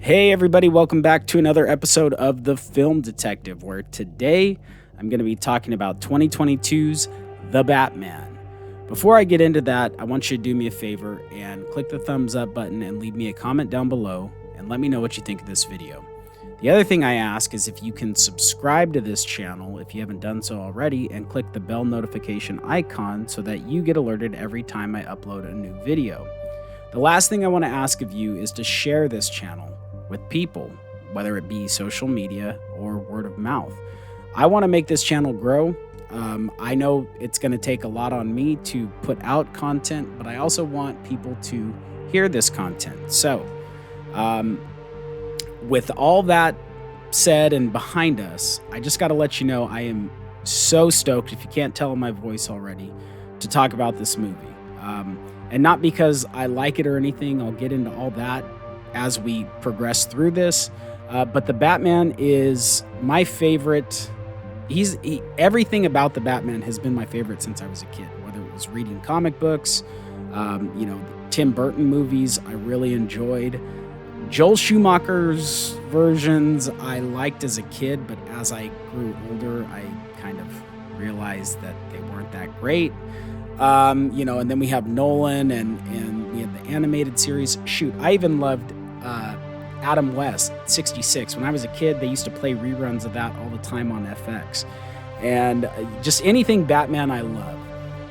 Hey everybody, welcome back to another episode of The Film Detective, where today I'm going to be talking about 2022's The Batman. Before I get into that, I want you to do me a favor and click the thumbs up button and leave me a comment down below and let me know what you think of this video. The other thing I ask is if you can subscribe to this channel if you haven't done so already and click the bell notification icon so that you get alerted every time I upload a new video. The last thing I want to ask of you is to share this channel with people, whether it be social media or word of mouth. I want to make this channel grow. I know it's going to take a lot on me to put out content, but I also want people to hear this content. So, with all that said and behind us, I just got to let you know I am so stoked, if you can't tell in my voice already, to talk about this movie. And not because I like it or anything, I'll get into all that as we progress through this, but the Batman is my favorite. Everything about the Batman has been my favorite since I was a kid, whether it was reading comic books, Tim Burton movies I really enjoyed. Joel Schumacher's versions I liked as a kid, but as I grew older, I kind of realized that they weren't that great. And then we have Nolan and we have the animated series. Shoot, I even loved Adam West 66. When I was a kid, they used to play reruns of that all the time on FX, and just anything Batman I love.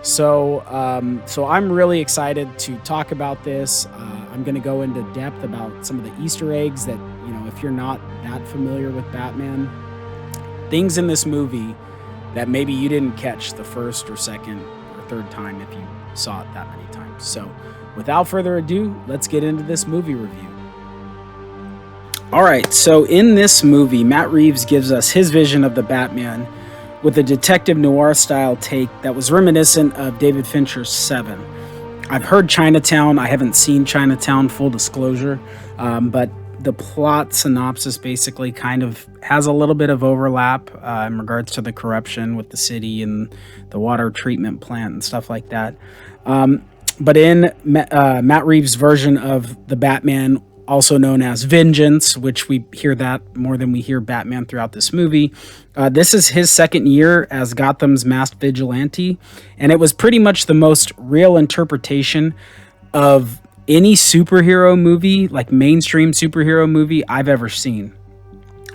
So I'm really excited to talk about this. I'm going to go into depth about some of the Easter eggs that, if you're not that familiar with Batman, things in this movie that maybe you didn't catch the first or second or third time if you saw it that many times. So without further ado, let's get into this movie review. All right, so in this movie, Matt Reeves gives us his vision of the Batman with a detective noir style take that was reminiscent of David Fincher's Seven. I've heard Chinatown. I haven't seen Chinatown, full disclosure, but the plot synopsis basically kind of has a little bit of overlap in regards to the corruption with the city and the water treatment plant and stuff like that. But in Matt Reeves' version of the Batman, also known as Vengeance, which we hear that more than we hear Batman throughout this movie. This is his second year as Gotham's masked vigilante, and it was pretty much the most real interpretation of any superhero movie, like mainstream superhero movie I've ever seen.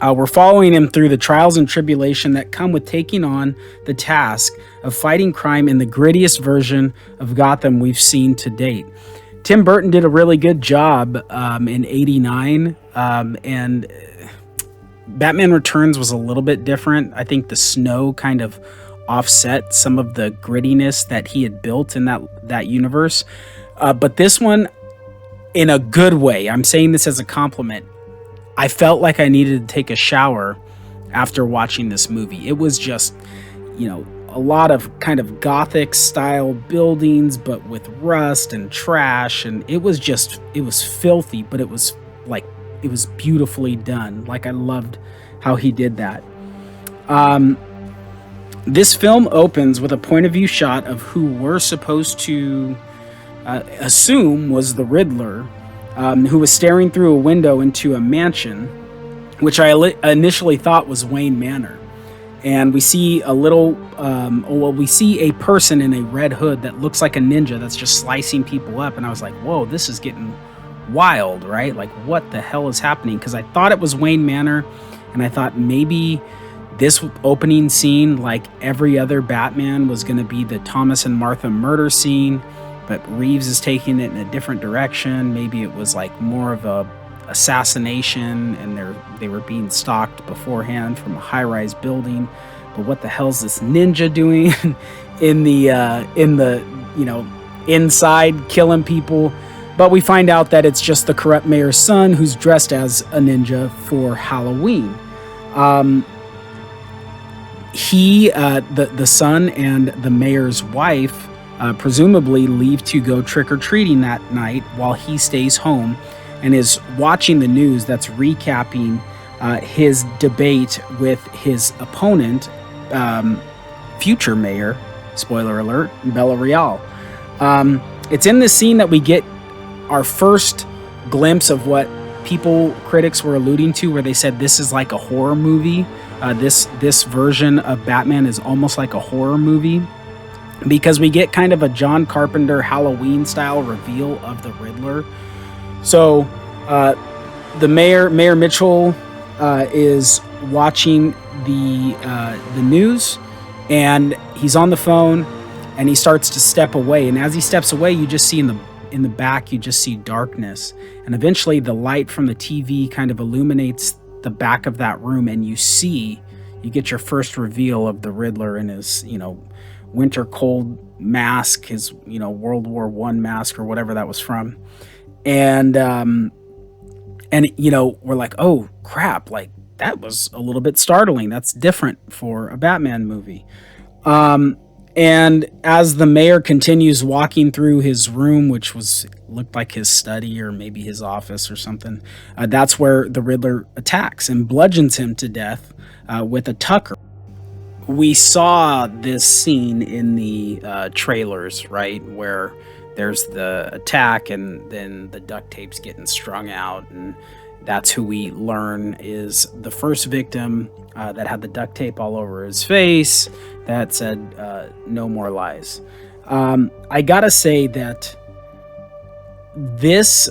We're following him through the trials and tribulation that come with taking on the task of fighting crime in the grittiest version of Gotham we've seen to date. Tim Burton did a really good job in '89, and Batman Returns was a little bit different. I think the snow kind of offset some of the grittiness that he had built in that universe. But this one, in a good way, I'm saying this as a compliment, I felt like I needed to take a shower after watching this movie. It was just, a lot of kind of gothic style buildings, but with rust and trash, and it was filthy, but it was beautifully done. Like, I loved how he did that. This film opens with a point of view shot of who we're supposed to assume was the Riddler, who was staring through a window into a mansion, which I initially thought was Wayne Manor. And we see we see a person in a red hood that looks like a ninja that's just slicing people up. And I was like, whoa, this is getting wild, right? Like, what the hell is happening? Because I thought it was Wayne Manor, and I thought maybe this opening scene, like every other Batman, was going to be the Thomas and Martha murder scene, but Reeves is taking it in a different direction. Maybe it was like more of a assassination, and they were being stalked beforehand from a high-rise building. But what the hell's this ninja doing in the inside killing people? But we find out that it's just the corrupt mayor's son who's dressed as a ninja for Halloween. The son and the mayor's wife presumably leave to go trick-or-treating that night while he stays home and is watching the news that's recapping his debate with his opponent, future mayor, spoiler alert, Bella Real. It's in this scene that we get our first glimpse of what critics were alluding to, where they said this is like a horror movie. This version of Batman is almost like a horror movie, because we get kind of a John Carpenter Halloween style reveal of the Riddler. So the Mayor Mitchell is watching the news, and he's on the phone, and he starts to step away. And as he steps away, you just see in the back, you just see darkness, and eventually the light from the TV kind of illuminates the back of that room, and you get your first reveal of the Riddler in his winter cold mask, his World War I mask or whatever that was from. And we're like, oh crap, like that was a little bit startling. That's different for a Batman movie. And as the mayor continues walking through his room, which looked like his study or maybe his office or something, that's where the Riddler attacks and bludgeons him to death with a tucker. We saw this scene in the trailers, right, where there's the attack and then the duct tape's getting strung out, and that's who we learn is the first victim that had the duct tape all over his face that said no more lies. I gotta say that this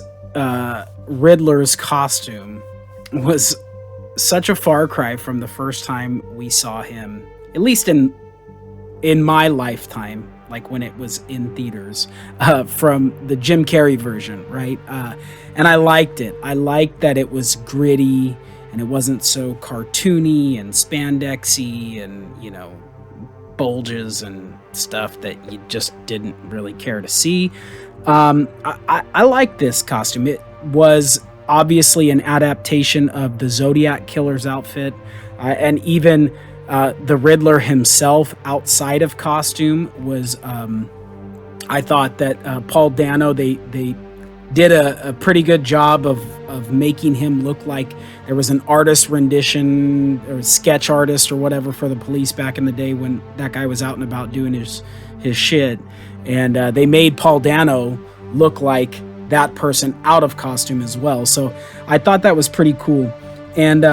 Riddler's costume was such a far cry from the first time we saw him, at least in my lifetime, like when it was in theaters, from the Jim Carrey version, right? And I liked it. I liked that it was gritty and it wasn't so cartoony and spandexy and, bulges and stuff that you just didn't really care to see. I like this costume. It was obviously an adaptation of the Zodiac Killer's outfit, and even the Riddler himself outside of costume was, I thought that Paul Dano, they did a pretty good job of making him look like there was an artist rendition or sketch artist or whatever for the police back in the day when that guy was out and about doing his shit. And they made Paul Dano look like that person out of costume as well. So I thought that was pretty cool. And,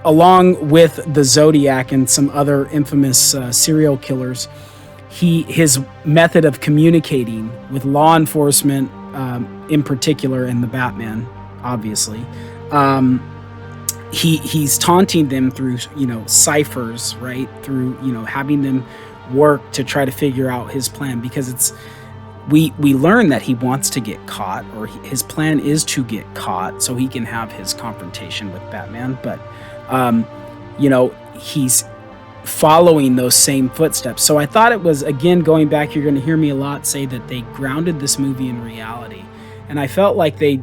along with the Zodiac and some other infamous serial killers, his method of communicating with law enforcement, in particular, and the Batman, obviously, he's taunting them through ciphers, right? Through having them work to try to figure out his plan, because we learn that he wants to get caught, or his plan is to get caught so he can have his confrontation with Batman. But he's following those same footsteps. So I thought it was, again, going back, you're going to hear me a lot say that they grounded this movie in reality. And I felt like they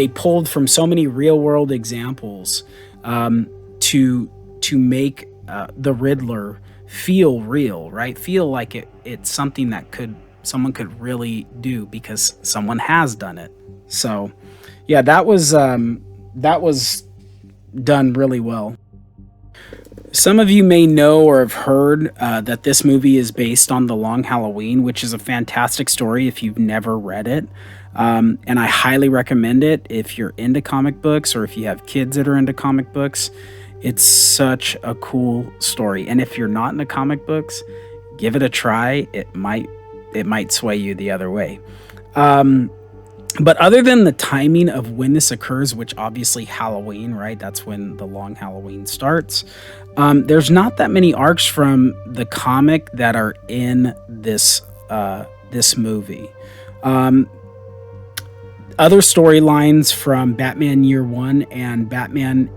pulled from so many real world examples to make the Riddler feel real, right? Feel like it's something that someone could really do because someone has done it. So yeah, that was done really well. Some of you may know or have heard that this movie is based on The Long Halloween, which is a fantastic story if you've never read it. And I highly recommend it if you're into comic books or if you have kids that are into comic books. It's such a cool story. And if you're not into comic books, give it a try. It might sway you the other way. But other than the timing of when this occurs, which obviously Halloween, right? That's when the Long Halloween starts. There's not that many arcs from the comic that are in this movie. Other storylines from Batman Year One and Batman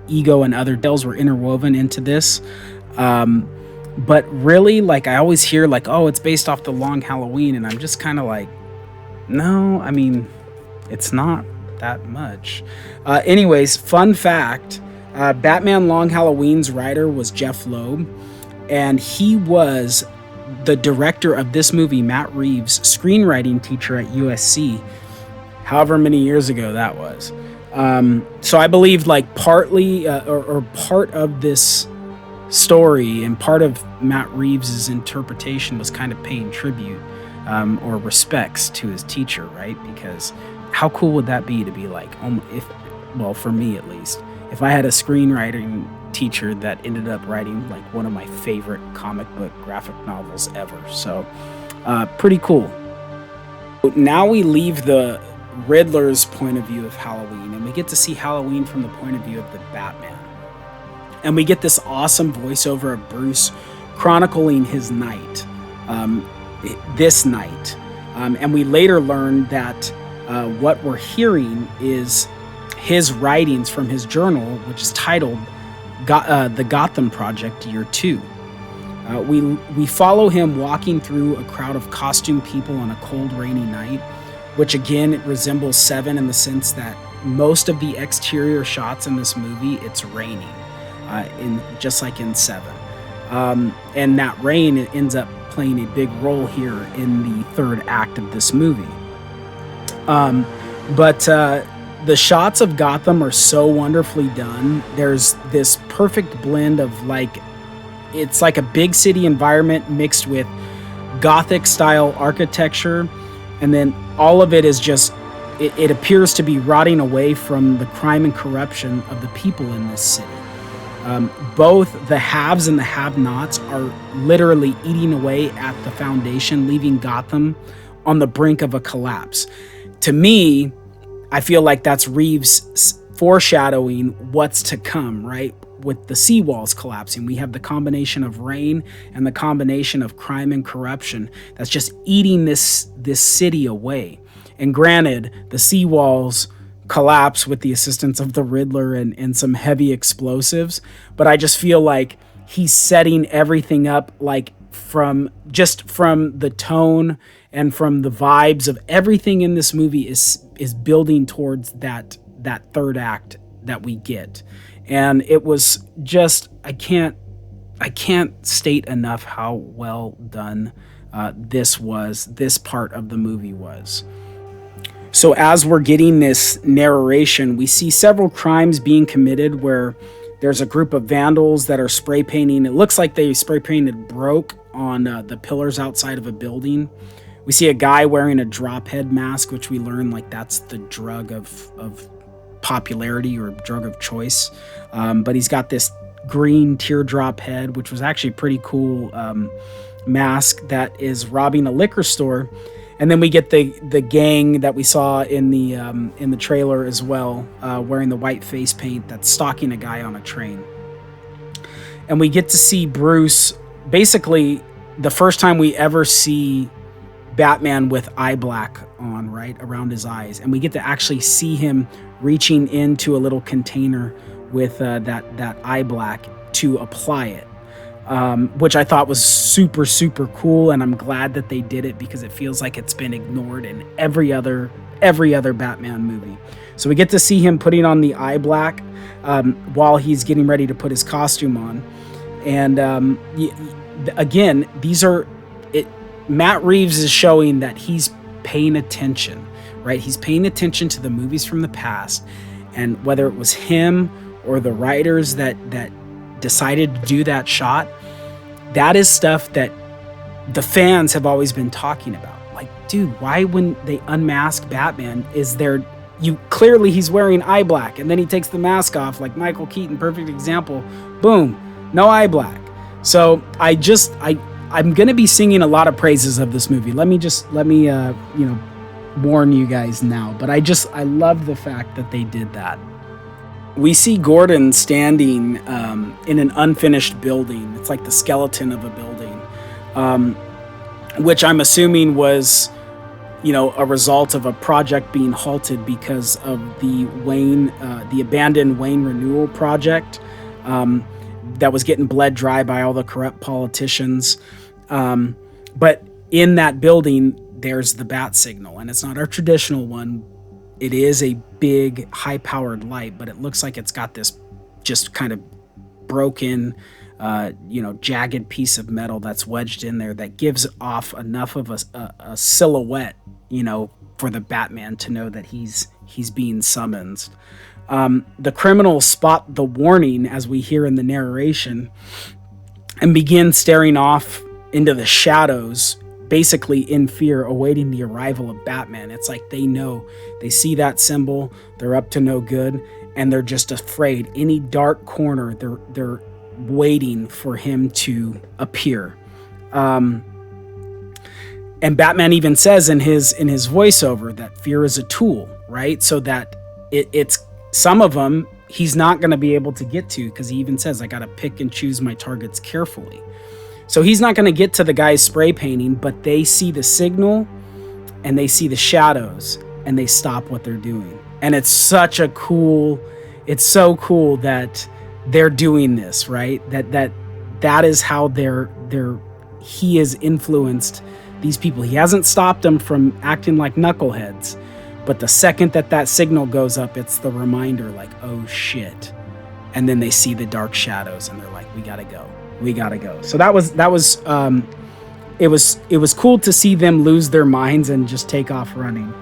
Ego and other tales were interwoven into this. But really, like, I always hear like, oh, it's based off the Long Halloween, and I'm just kind of like, no, I mean, it's not that much. Anyways, fun fact, Batman Long Halloween's writer was Jeff Loeb, and he was the director of this movie, Matt Reeves' screenwriting teacher at USC, however many years ago that was. So I believe like partly or part of this story and part of Matt Reeves' interpretation was kind of paying tribute or respects to his teacher, right? Because how cool would that be to be like, if, well, for me at least, if I had a screenwriting teacher that ended up writing like one of my favorite comic book graphic novels ever. So, pretty cool. Now we leave the Riddler's point of view of Halloween, and we get to see Halloween from the point of view of the Batman. And we get this awesome voiceover of Bruce chronicling his night, this night. And we later learn that what we're hearing is his writings from his journal, which is titled The Gotham Project Year 2. We follow him walking through a crowd of costumed people on a cold, rainy night, which again resembles Seven in the sense that most of the exterior shots in this movie, it's raining, just like in Seven. And that rain ends up playing a big role here in the third act of this movie. But the shots of Gotham are so wonderfully done. There's this perfect blend of it's like a big city environment mixed with Gothic style architecture. And then all of it is just, it appears to be rotting away from the crime and corruption of the people in this city. Both the haves and the have-nots are literally eating away at the foundation, leaving Gotham on the brink of a collapse. To me, I feel like that's Reeves foreshadowing what's to come, right? With the seawalls collapsing, we have the combination of rain and the combination of crime and corruption that's just eating this city away. And granted, the seawalls collapse with the assistance of the Riddler and some heavy explosives, but I just feel like he's setting everything up, like from the tone and from the vibes of everything in this movie is building towards that third act that we get. And it was just, I can't state enough how well done this part of the movie was. So as we're getting this narration, we see several crimes being committed where there's a group of vandals that are spray painting. It looks like they spray painted broke on the pillars outside of a building. We see a guy wearing a drop head mask, which we learn like that's the drug of popularity or drug of choice. But he's got this green teardrop head, which was actually a pretty cool mask that is robbing a liquor store. And then we get the gang that we saw in the trailer as well, wearing the white face paint that's stalking a guy on a train. And we get to see Bruce, basically the first time we ever see Batman with eye black on, right, around his eyes. And we get to actually see him reaching into a little container with that eye black to apply it. Which I thought was super, super cool, and I'm glad that they did it because it feels like it's been ignored in every other Batman movie. So we get to see him putting on the eye black while he's getting ready to put his costume on. And again, Matt Reeves is showing that he's paying attention, right? He's paying attention to the movies from the past, and whether it was him or the writers that decided to do that shot, that is stuff that the fans have always been talking about. Like, dude, why when they unmask Batman clearly he's wearing eye black, and then he takes the mask off like Michael Keaton, perfect example, boom, no eye black. So I'm gonna be singing a lot of praises of this movie. Let me warn you guys now, but I love the fact that they did that. We see Gordon standing in an unfinished building. It's like the skeleton of a building, which I'm assuming was, a result of a project being halted because of the abandoned Wayne Renewal project that was getting bled dry by all the corrupt politicians. But in that building, there's the bat signal, and it's not our traditional one. It is a big, high-powered light, but it looks like it's got this just kind of broken, jagged piece of metal that's wedged in there that gives off enough of a silhouette, for the Batman to know that he's being summoned. The criminals spot the warning, as we hear in the narration, and begin staring off into the shadows basically in fear, awaiting the arrival of Batman. It's like they know, they see that symbol, they're up to no good, and they're just afraid. Any dark corner, they're waiting for him to appear. And Batman even says in his voiceover that fear is a tool, right? So that it's some of them he's not going to be able to get to, because he even says, I got to pick and choose my targets carefully. So he's not going to get to the guy's spray painting, but they see the signal and they see the shadows and they stop what they're doing. And it's so cool that they're doing this, right? That is how he has influenced these people. He hasn't stopped them from acting like knuckleheads, but the second that signal goes up, it's the reminder, like, oh shit. And then they see the dark shadows and they're like, we gotta go. So it was cool to see them lose their minds and just take off running.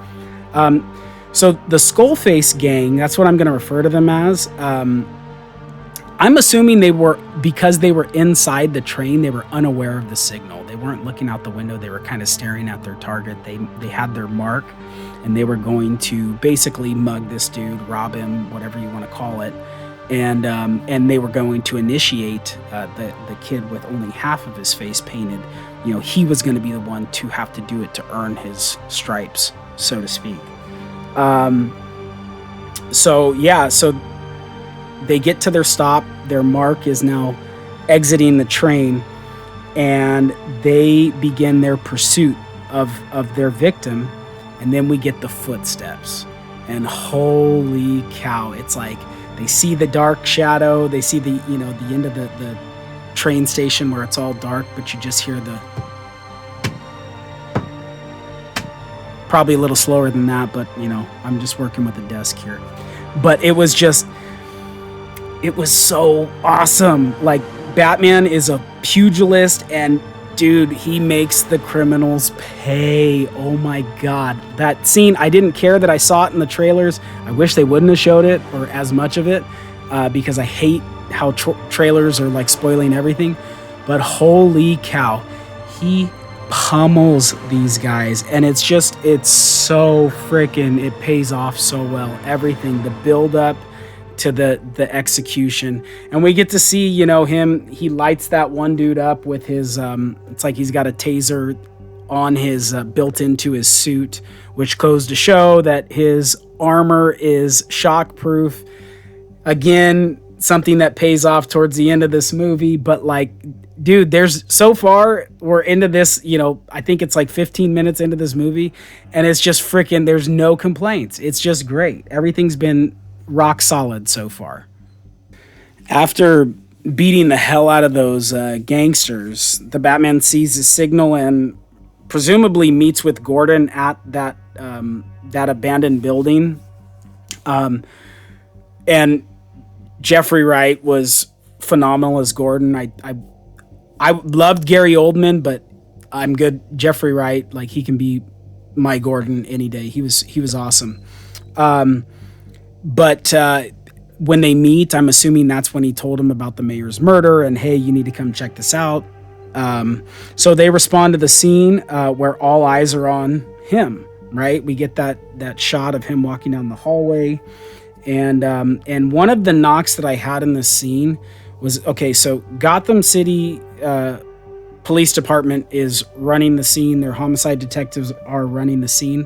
So the Skullface gang, that's what I'm going to refer to them as. I'm assuming because they were inside the train, they were unaware of the signal. They weren't looking out the window. They were kind of staring at their target. They had their mark, and they were going to basically mug this dude, rob him, whatever you want to call it. And they were going to initiate the kid with only half of his face painted. You know, he was going to be the one to have to do it to earn his stripes, so to speak. So they get to their stop. Their mark is now exiting the train, and they begin their pursuit of their victim. And then we get the footsteps, and holy cow, it's like they see the dark shadow. They see the end of the train station where it's all dark, but you just hear probably a little slower than that, but I'm just working with a desk here. But it was so awesome. Like, Batman is a pugilist, and dude, he makes the criminals pay. Oh my God. That scene, I didn't care that I saw it in the trailers. I wish they wouldn't have showed it, or as much of it, because I hate how trailers are like spoiling everything. But holy cow, he pummels these guys, and it's so freaking, it pays off so well. Everything, the build up to the execution, and we get to see him. He lights that one dude up with his it's like he's got a taser on his built into his suit, which goes to show that his armor is shockproof. Again, something that pays off towards the end of this movie. But like, dude, so far we're into this, I think it's like 15 minutes into this movie, and it's just freaking, there's no complaints. It's just great. Everything's been rock solid so far. After beating the hell out of those gangsters, the Batman sees the signal and presumably meets with Gordon at that abandoned building. And Jeffrey Wright was phenomenal as Gordon. I loved Gary Oldman, but I'm good. Jeffrey Wright, like, he can be my Gordon any day. He was awesome. But when they meet, I'm assuming that's when he told him about the mayor's murder and, hey, you need to come check this out. So they respond to the scene where all eyes are on him, right? We get that shot of him walking down the hallway. And one of the knocks that I had in this scene was, okay, so Gotham City Police Department is running the scene. Their homicide detectives are running the scene.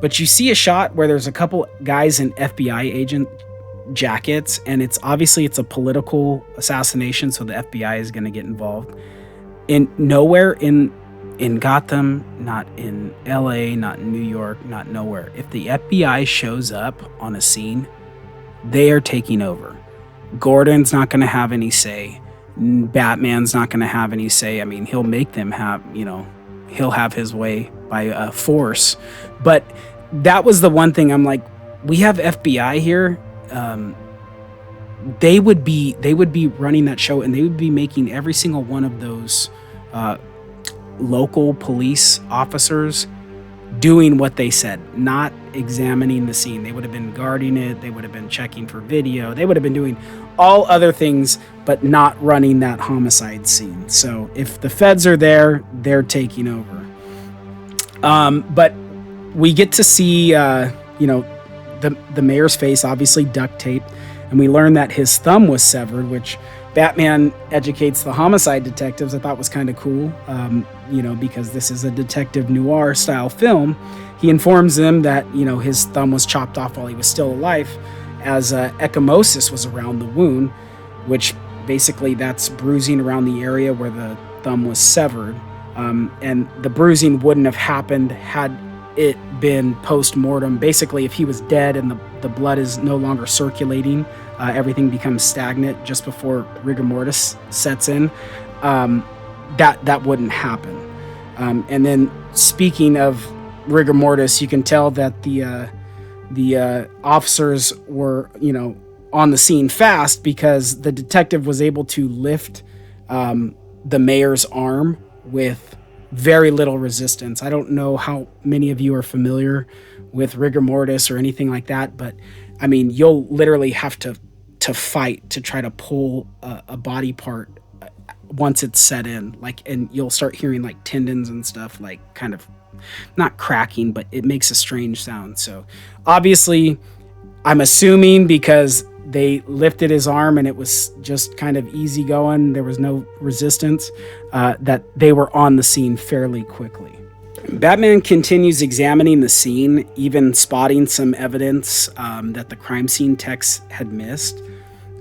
But you see a shot where there's a couple guys in FBI agent jackets, and it's a political assassination, so the FBI is going to get involved. In nowhere in Gotham, not in LA, not in New York, not nowhere. If the FBI shows up on a scene, they are taking over. Gordon's not going to have any say. Batman's not going to have any say. I mean, he'll make them have, he'll have his way by force. But that was the one thing I'm like, we have FBI here. They would be running that show, and they would be making every single one of those local police officers doing what they said, not examining the scene. They would have been guarding it. They would have been checking for video. They would have been doing all other things, but not running that homicide scene. So if the feds are there, they're taking over. But we get to see, the mayor's face, obviously duct taped, and we learn that his thumb was severed, which Batman educates the homicide detectives. I thought was kind of cool, because this is a detective noir style film. He informs them that his thumb was chopped off while he was still alive, as ecchymosis was around the wound, which basically that's bruising around the area where the thumb was severed. And the bruising wouldn't have happened had it been post-mortem. Basically, if he was dead and the blood is no longer circulating, everything becomes stagnant just before rigor mortis sets in, that wouldn't happen. And then speaking of rigor mortis, you can tell that the officers were on the scene fast, because the detective was able to lift the mayor's arm with very little resistance. I don't know how many of you are familiar with rigor mortis or anything like that, but I mean, you'll literally have to fight to try to pull a body part once it's set in, and you'll start hearing like tendons and stuff, like kind of not cracking, but it makes a strange sound. So obviously, I'm assuming because they lifted his arm and it was just kind of easy going, there was no resistance, that they were on the scene fairly quickly. Batman continues examining the scene, even spotting some evidence that the crime scene techs had missed,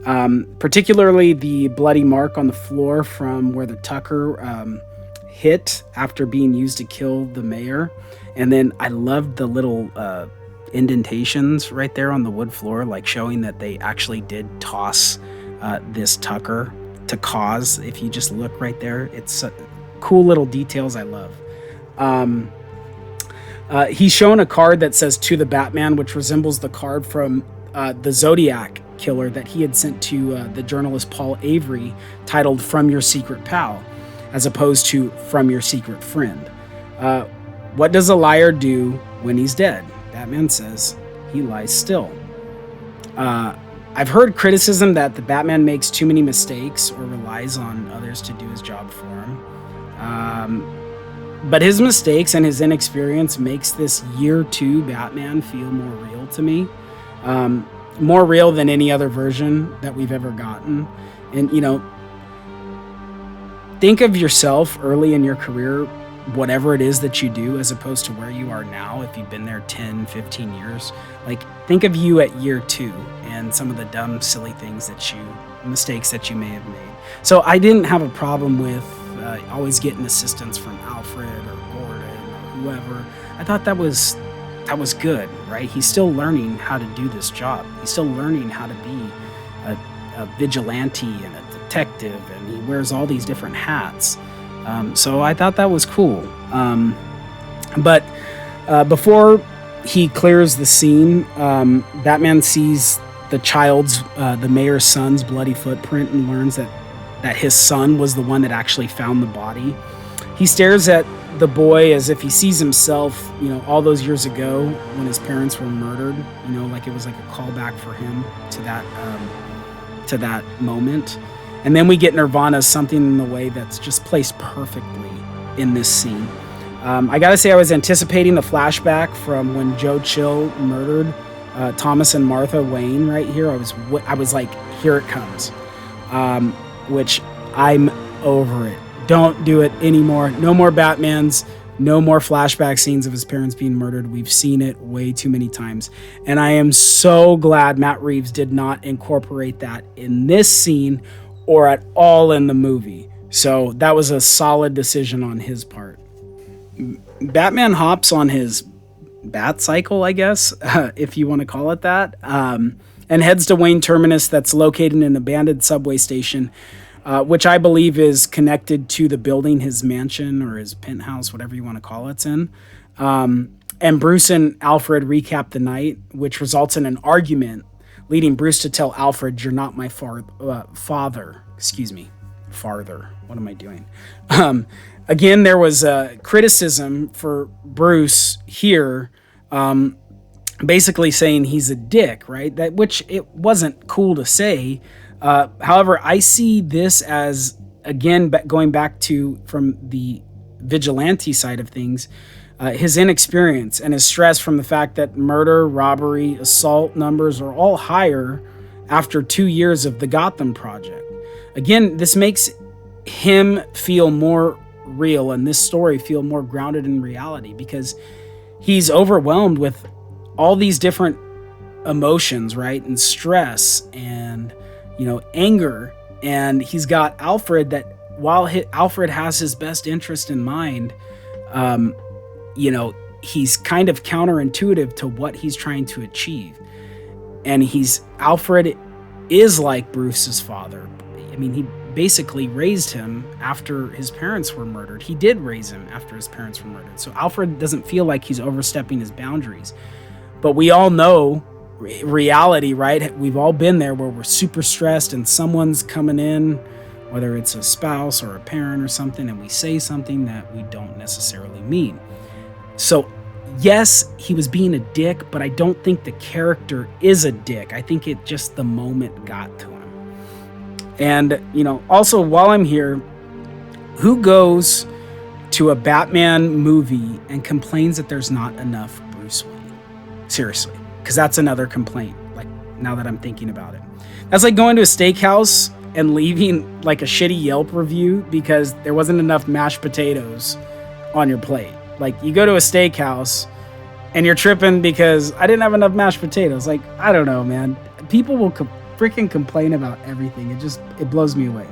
particularly the bloody mark on the floor from where the Tucker hit after being used to kill the mayor. And then I loved the little indentations right there on the wood floor, like showing that they actually did toss this Tucker to cause. If you just look right there, it's cool little details I love. He's shown a card that says "To the Batman," which resembles the card from the Zodiac killer that he had sent to the journalist Paul Avery, titled "From Your Secret Pal," as opposed to "From Your Secret Friend." What does a liar do when he's dead? Batman says he lies still. I've heard criticism that the Batman makes too many mistakes or relies on others to do his job for him. But his mistakes and his inexperience makes this year 2 Batman feel more real to me. More real than any other version that we've ever gotten. And, think of yourself early in your career, whatever it is that you do, as opposed to where you are now. If you've been there 10, 15 years, like think of you at year 2 and some of the dumb, silly mistakes that you may have made. So I didn't have a problem with always getting assistance from Alfred or Gordon or whoever. I thought that was good, right? He's still learning how to do this job. He's still learning how to be a vigilante and a detective, and he wears all these different hats. So I thought that was cool. But before he clears the scene, Batman sees the mayor's son's bloody footprint and learns that his son was the one that actually found the body. He stares at the boy as if he sees himself, all those years ago when his parents were murdered, like it was like a callback for him to that moment. And then we get Nirvana's Something in the Way that's just placed perfectly in this scene. I gotta say, I was anticipating the flashback from when Joe Chill murdered Thomas and Martha Wayne right here. I was like, here it comes. Which I'm over it. Don't do it anymore. No more Batmans. No more flashback scenes of his parents being murdered. We've seen it way too many times. And I am so glad Matt Reeves did not incorporate that in this scene or at all in the movie. So that was a solid decision on his part. Batman hops on his bat cycle, I guess, if you want to call it that, and heads to Wayne Terminus, that's located in an abandoned subway station, which I believe is connected to the building his mansion or his penthouse, whatever you want to call it's in. And Bruce and Alfred recap the night, which results in an argument, leading Bruce to tell Alfred, "You're not my father." Excuse me. Farther. What am I doing? Again, there was criticism for Bruce here, basically saying he's a dick, right? Which it wasn't cool to say. However, I see this as, again, going back to from the vigilante side of things, his inexperience and his stress from the fact that murder, robbery, assault numbers are all higher after 2 years of the Gotham Project. Again, this makes him feel more real and this story feel more grounded in reality because he's overwhelmed with all these different emotions, right? And stress and, anger. And he's got Alfred that while Alfred has his best interest in mind, he's kind of counterintuitive to what he's trying to achieve. And Alfred is like Bruce's father. I mean, he basically raised him after his parents were murdered. He did raise him after his parents were murdered. So Alfred doesn't feel like he's overstepping his boundaries. But we all know reality, right? We've all been there where we're super stressed and someone's coming in, whether it's a spouse or a parent or something, and we say something that we don't necessarily mean. So yes, he was being a dick, but I don't think the character is a dick. I think it just the moment got to him. And, also while I'm here, who goes to a Batman movie and complains that there's not enough Bruce Wayne? Seriously, because that's another complaint, like, now that I'm thinking about it. That's like going to a steakhouse and leaving, like, a shitty Yelp review because there wasn't enough mashed potatoes on your plate. Like, you go to a steakhouse and you're tripping because I didn't have enough mashed potatoes. Like, I don't know, man. People will freaking complain about everything. It blows me away.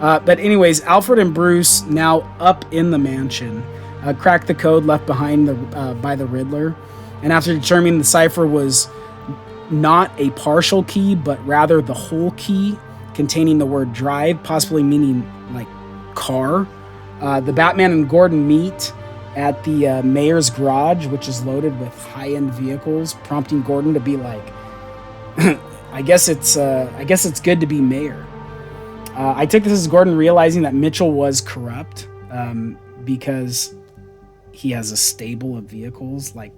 But anyways, Alfred and Bruce, now up in the mansion, crack the code left behind by the Riddler. And after determining the cipher was not a partial key, but rather the whole key containing the word drive, possibly meaning like car, the Batman and Gordon meet at the mayor's garage, which is loaded with high-end vehicles, prompting Gordon to be like, I guess it's good to be mayor. I took this as Gordon realizing that Mitchell was corrupt because he has a stable of vehicles. Like,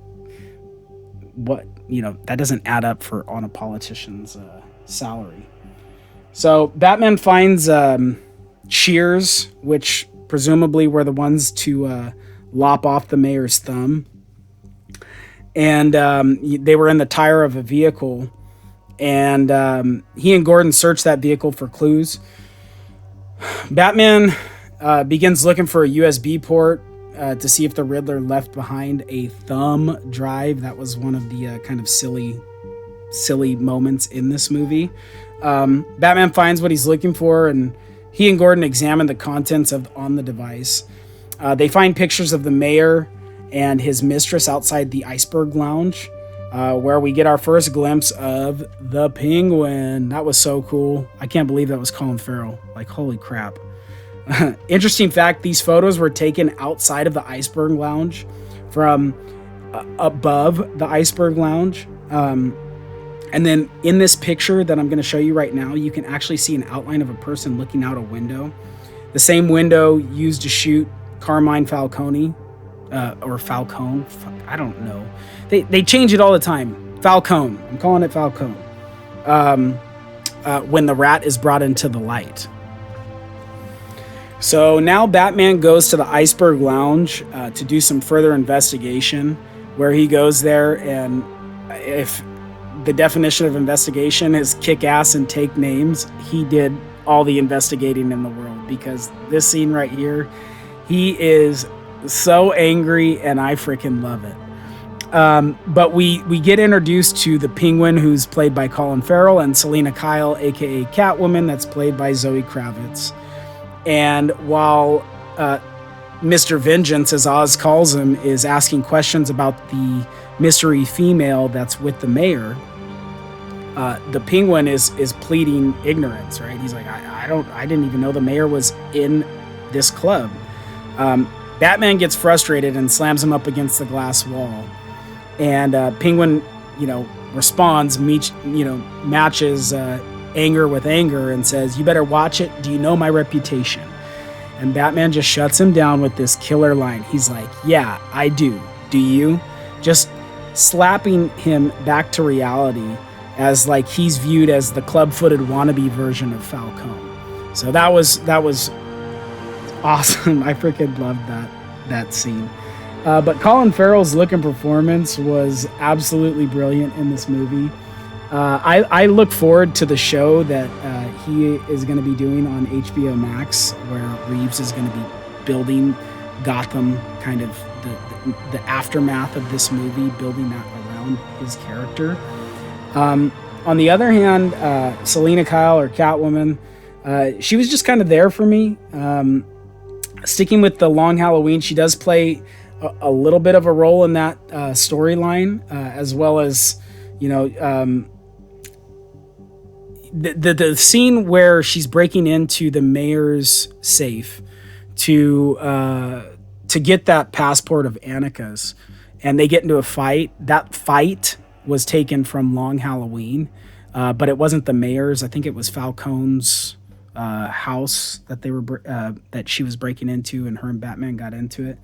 what, that doesn't add up on a politician's salary. So Batman finds shears, which presumably were the ones to lop off the mayor's thumb. And they were in the tire of a vehicle. And he and Gordon search that vehicle for clues. Batman begins looking for a USB port to see if the Riddler left behind a thumb drive. That was one of the kind of silly moments in this movie. Batman finds what he's looking for, and he and Gordon examine the contents on the device. They find pictures of the mayor and his mistress outside the Iceberg Lounge, where we get our first glimpse of the Penguin. That was so cool. I can't believe that was Colin Farrell. Like, holy crap. Interesting fact, these photos were taken outside of the Iceberg Lounge from above the Iceberg Lounge. And then in this picture that I'm going to show you right now, you can actually see an outline of a person looking out a window. The same window used to shoot Carmine Falcone, or Falcone. I don't know. They change it all the time. Falcone. I'm calling it Falcone. When the rat is brought into the light. So now Batman goes to the Iceberg Lounge to do some further investigation, where he goes there, and if the definition of investigation is kick ass and take names, he did all the investigating in the world, because this scene right here, he is so angry and I freaking love it. But we get introduced to the Penguin, who's played by Colin Farrell, and Selena Kyle, aka Catwoman, that's played by Zoe Kravitz. And while Mr. Vengeance, as Oz calls him, is asking questions about the mystery female that's with the mayor, the Penguin is pleading ignorance, right? He's like, I didn't even know the mayor was in this club. Batman gets frustrated and slams him up against the glass wall. And Penguin, responds, matches anger with anger and says, "You better watch it. Do you know my reputation?" And Batman just shuts him down with this killer line. He's like, "Yeah, I do. Do you?" Just slapping him back to reality, as like he's viewed as the club-footed wannabe version of Falcone. So that was awesome. I freaking loved that scene. But Colin Farrell's look and performance was absolutely brilliant in this movie. I look forward to the show that he is going to be doing on HBO Max, where Reeves is going to be building Gotham, kind of the aftermath of this movie, building that around his character. On the other hand, Selena Kyle, or Catwoman, she was just kind of there for me. Sticking with the Long Halloween, she does play a little bit of a role in that storyline, as well as, you know, the scene where she's breaking into the mayor's safe to get that passport of Annika's, and they get into a fight. That fight was taken from Long Halloween, but it wasn't the mayor's. I think it was Falcone's house that they were that she was breaking into, and her and Batman got into it.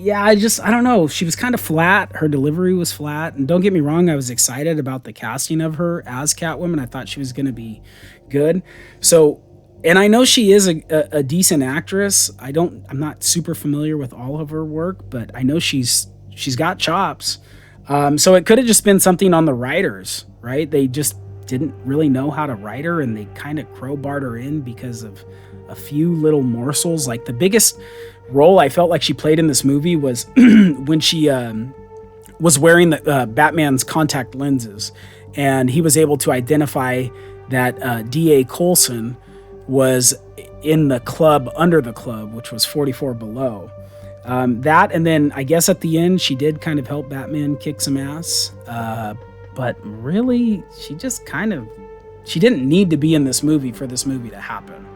Yeah, I don't know. She was kind of flat. Her delivery was flat. And don't get me wrong, I was excited about the casting of her as Catwoman. I thought she was going to be good. So, and I know she is a decent actress. I'm not super familiar with all of her work, but I know she's got chops. So it could have just been something on the writers, right? They just didn't really know how to write her, and they kind of crowbarred her in because of a few little morsels. Like, the biggest role I felt like she played in this movie was when she was wearing the Batman's contact lenses, and he was able to identify that D.A. Coulson was in the club, under the club, which was 44 Below. That, and then I guess at the end she did kind of help Batman kick some ass, but really she didn't need to be in this movie for this movie to happen.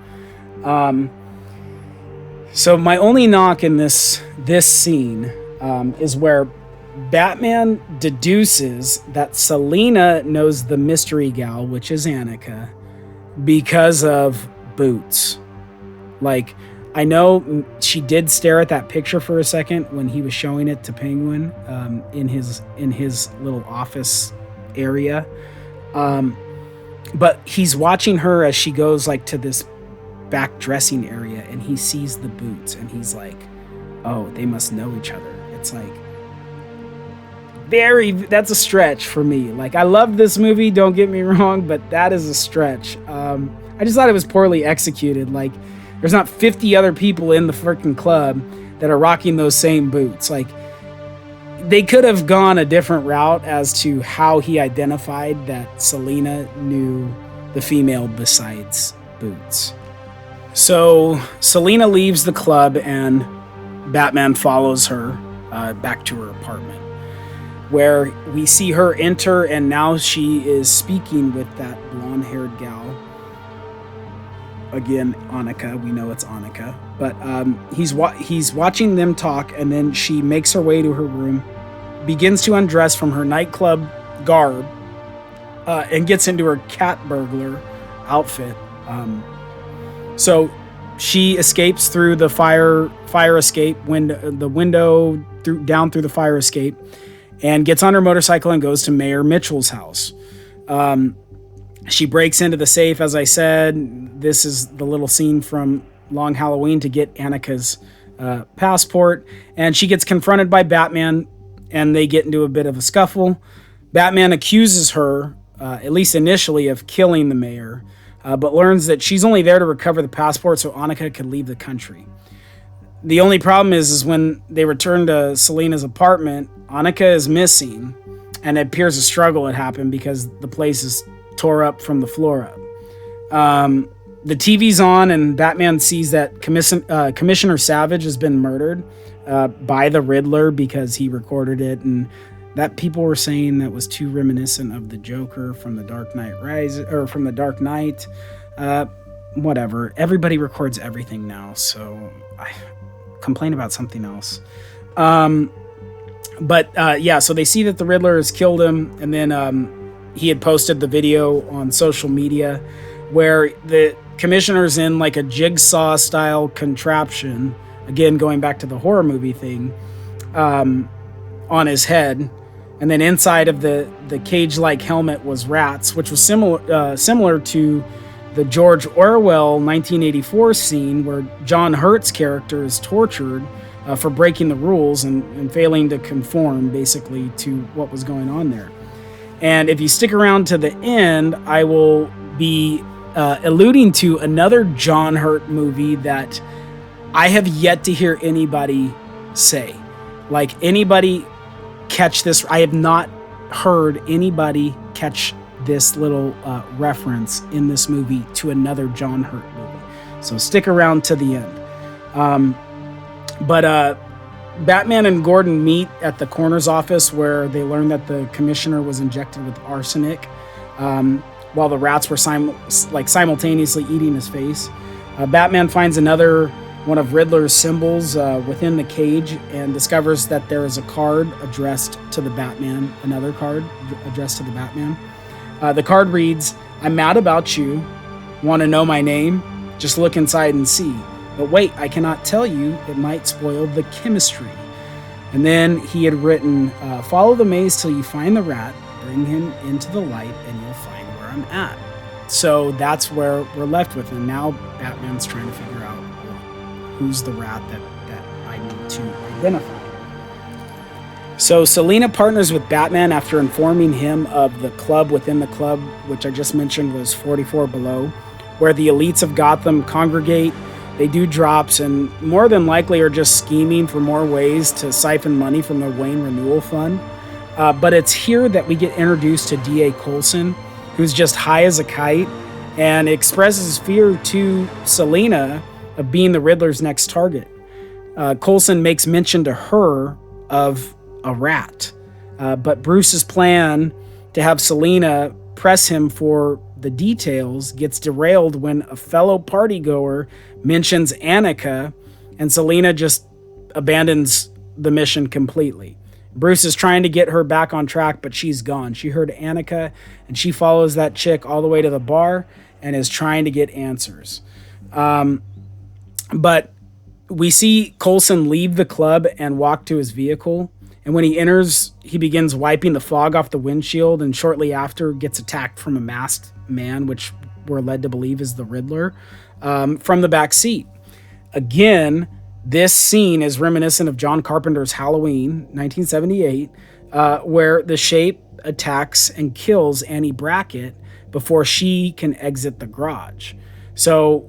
So my only knock in this scene is where Batman deduces that Selena knows the mystery gal, which is Annika, because of boots. Like, I know she did stare at that picture for a second when he was showing it to Penguin in his little office area, but he's watching her as she goes like to this back dressing area, and he sees the boots, and he's like, oh, they must know each other. It's like, that's a stretch for me. Like, I love this movie, don't get me wrong, but that is a stretch. I just thought it was poorly executed. Like, there's not 50 other people in the freaking club that are rocking those same boots. Like, they could have gone a different route as to how he identified that Selena knew the female besides boots. So Selena leaves the club, and Batman follows her back to her apartment, where we see her enter, and now she is speaking with that blonde-haired gal. Again, Annika. We know it's Annika. But he's watching them talk, and then she makes her way to her room, begins to undress from her nightclub garb, and gets into her cat burglar outfit. So she escapes through the fire escape window down through the fire escape, and gets on her motorcycle and goes to Mayor Mitchell's house. She breaks into the safe, as I said. This is the little scene from Long Halloween to get Annika's passport, and she gets confronted by Batman, and they get into a bit of a scuffle. Batman accuses her, at least initially, of killing the mayor, but learns that she's only there to recover the passport so Annika could leave the country. The only problem is when they return to Selena's apartment, Annika is missing, and it appears a struggle had happened because the place is tore up from the floor up. The TV's on, and Batman sees that Commissioner Savage has been murdered by the Riddler because he recorded it, and that people were saying that was too reminiscent of the Joker from the Dark Knight Rises, or from the Dark Knight. Whatever. Everybody records everything now, so I complain about something else. Yeah, so they see that the Riddler has killed him, and then he had posted the video on social media where the commissioner's in like a jigsaw style contraption, again going back to the horror movie thing, on his head, and then inside of the cage-like helmet was rats, which was similar to the George Orwell 1984 scene where John Hurt's character is tortured for breaking the rules and failing to conform basically to what was going on there. And if you stick around to the end, I will be alluding to another John Hurt movie that I have yet to hear anybody say. Like, anybody catch this? I have not heard anybody catch this little reference in this movie to another John Hurt movie. So stick around to the end. But Batman and Gordon meet at the coroner's office where they learn that the commissioner was injected with arsenic while the rats were simultaneously eating his face. Batman finds another one of Riddler's symbols within the cage and discovers that there is a card addressed to the Batman, another card addressed to the Batman. The card reads, "I'm mad about you. Want to know my name? Just look inside and see. But wait, I cannot tell you. It might spoil the chemistry." And then he had written, "Follow the maze till you find the rat. Bring him into the light and you'll find where I'm at." So that's where we're left with. And now Batman's trying to figure out who's the rat that I need to identify. So Selina partners with Batman after informing him of the club within the club, which I just mentioned was 44 Below, where the elites of Gotham congregate. They do drops and more than likely are just scheming for more ways to siphon money from the Wayne Renewal Fund. But it's here that we get introduced to D.A. Coulson, who's just high as a kite and expresses fear to Selina of being the Riddler's next target. Coulson makes mention to her of a rat. But Bruce's plan to have Selina press him for the details gets derailed when a fellow partygoer mentions Annika, and Selina just abandons the mission completely. Bruce is trying to get her back on track, but she's gone. She heard Annika, and she follows that chick all the way to the bar and is trying to get answers. But we see Coulson leave the club and walk to his vehicle. And when he enters, he begins wiping the fog off the windshield and shortly after gets attacked from a masked man, which we're led to believe is the Riddler, from the back seat. Again, this scene is reminiscent of John Carpenter's Halloween, 1978, where the Shape attacks and kills Annie Brackett before she can exit the garage. So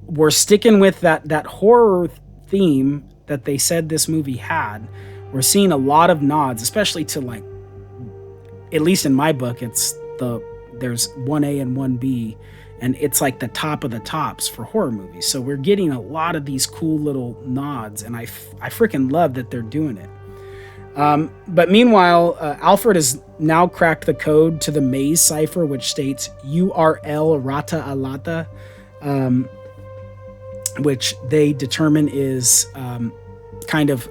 we're sticking with that horror theme that they said this movie had. We're seeing a lot of nods, especially to, like, at least in my book, there's 1A and 1B, and it's like the top of the tops for horror movies. So we're getting a lot of these cool little nods, and I freaking love that they're doing it. But meanwhile, Alfred has now cracked the code to the maze cipher, which states URL Rata Alata, which they determine is kind of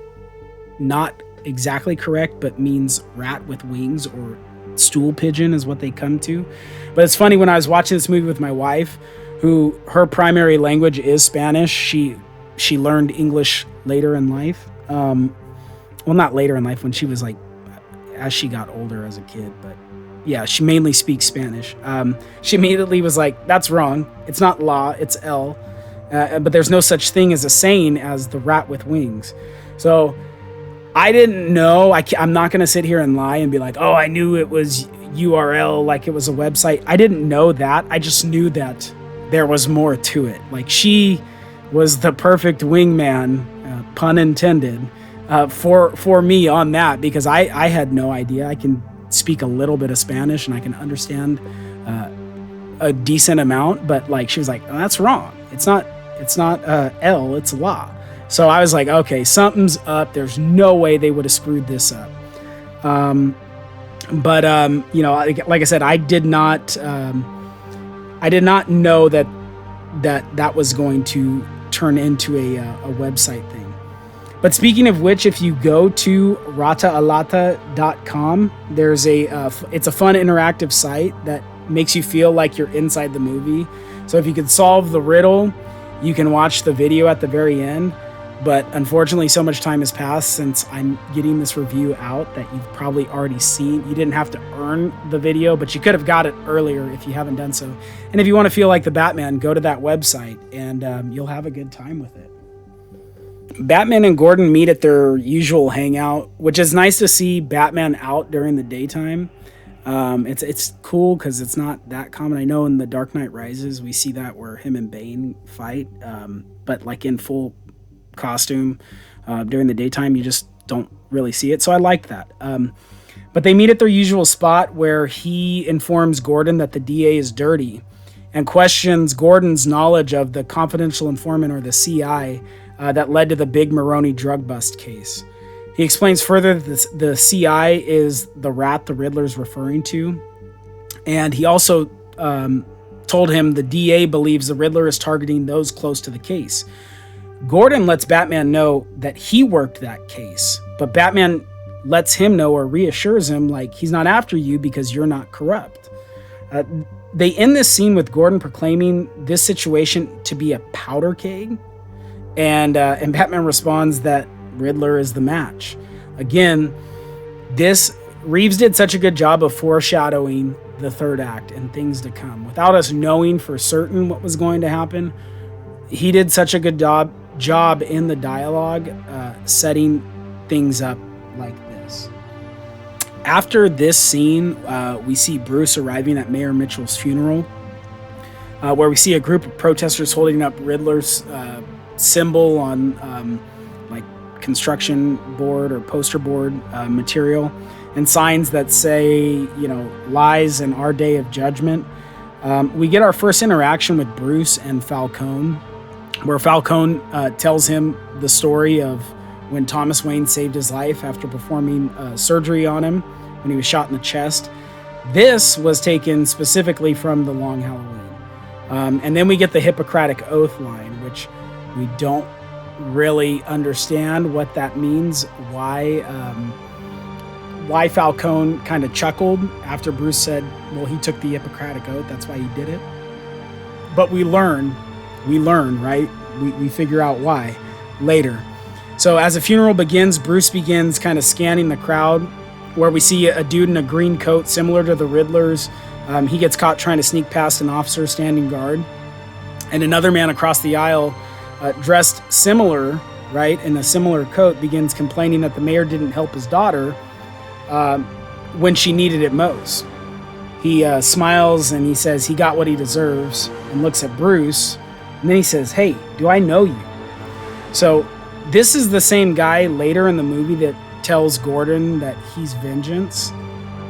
not exactly correct, but means rat with wings, or stool pigeon is what they come to. But it's funny, when I was watching this movie with my wife, who her primary language is Spanish, she learned English later in life. Well, not later in life, when she was like, as she got older as a kid, but yeah, she mainly speaks Spanish. She immediately was like, "That's wrong. It's not la, it's L. But there's no such thing as a saying as the rat with wings." So I didn't know. I'm not going to sit here and lie and be like, "Oh, I knew it was URL, like it was a website." I didn't know that. I just knew that there was more to it. Like, she was the perfect wingman, pun intended, for me on that, because I had no idea. I can speak a little bit of Spanish and I can understand a decent amount, but like, she was like, "Oh, that's wrong. It's not L, it's la." So I was like, okay, something's up. There's no way they would have screwed this up. But like I said, I did not know that was going to turn into a website thing. But speaking of which, if you go to rataalata.com, there's it's a fun interactive site that makes you feel like you're inside the movie. So if you could solve the riddle, you can watch the video at the very end. But unfortunately, so much time has passed since I'm getting this review out that you've probably already seen. You didn't have to earn the video, but you could have got it earlier if you haven't done so. And if you want to feel like the Batman, go to that website and you'll have a good time with it. Batman and Gordon meet at their usual hangout, which is nice to see Batman out during the daytime. It's cool because it's not that common. I know in The Dark Knight Rises we see that where him and Bane fight, but like in full costume during the daytime, you just don't really see it. So I like that. But they meet at their usual spot where he informs Gordon that the DA is dirty and questions Gordon's knowledge of the confidential informant, or the CI, that led to the big Maroney drug bust case. He explains further that the CI is the rat the Riddler's referring to. And he also told him the DA believes the Riddler is targeting those close to the case. Gordon lets Batman know that he worked that case, but Batman lets him know, or reassures him, like, he's not after you because you're not corrupt. They end this scene with Gordon proclaiming this situation to be a powder keg, and Batman responds that Riddler is the match. Again, Reeves did such a good job of foreshadowing the third act and things to come without us knowing for certain what was going to happen. He did such a good job in the dialogue, setting things up like this. After this scene, we see Bruce arriving at Mayor Mitchell's funeral, where we see a group of protesters holding up Riddler's symbol on like construction board or poster board material, and signs that say, lies and our day of judgment. We get our first interaction with Bruce and Falcone, where Falcone tells him the story of when Thomas Wayne saved his life after performing surgery on him when he was shot in the chest. This was taken specifically from The Long Halloween. And then we get the Hippocratic Oath line, which we don't really understand what that means, why Falcone kind of chuckled after Bruce said, well, he took the Hippocratic Oath, that's why he did it. But we learn, right? We figure out why later. So as the funeral begins, Bruce begins kind of scanning the crowd, where we see a dude in a green coat similar to the Riddler's. He gets caught trying to sneak past an officer standing guard. And another man across the aisle, dressed similar, right, in a similar coat, begins complaining that the mayor didn't help his daughter when she needed it most. He smiles and he says he got what he deserves, and looks at Bruce, and then he says, "Hey, do I know you?" So this is the same guy later in the movie that tells Gordon that he's vengeance,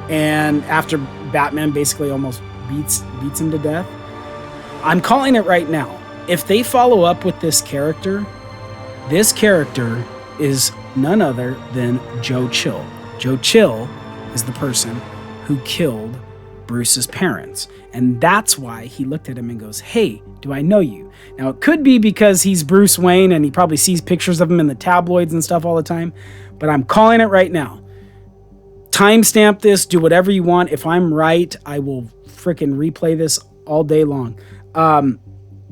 and after Batman basically almost beats him to death. I'm calling it right now. If they follow up with this character is none other than Joe Chill. Joe Chill is the person who killed Bruce's parents. And that's why he looked at him and goes, "Hey, do I know you?" Now, it could be because he's Bruce Wayne and he probably sees pictures of him in the tabloids and stuff all the time, but I'm calling it right now. Timestamp this, do whatever you want. If I'm right, I will freaking replay this all day long.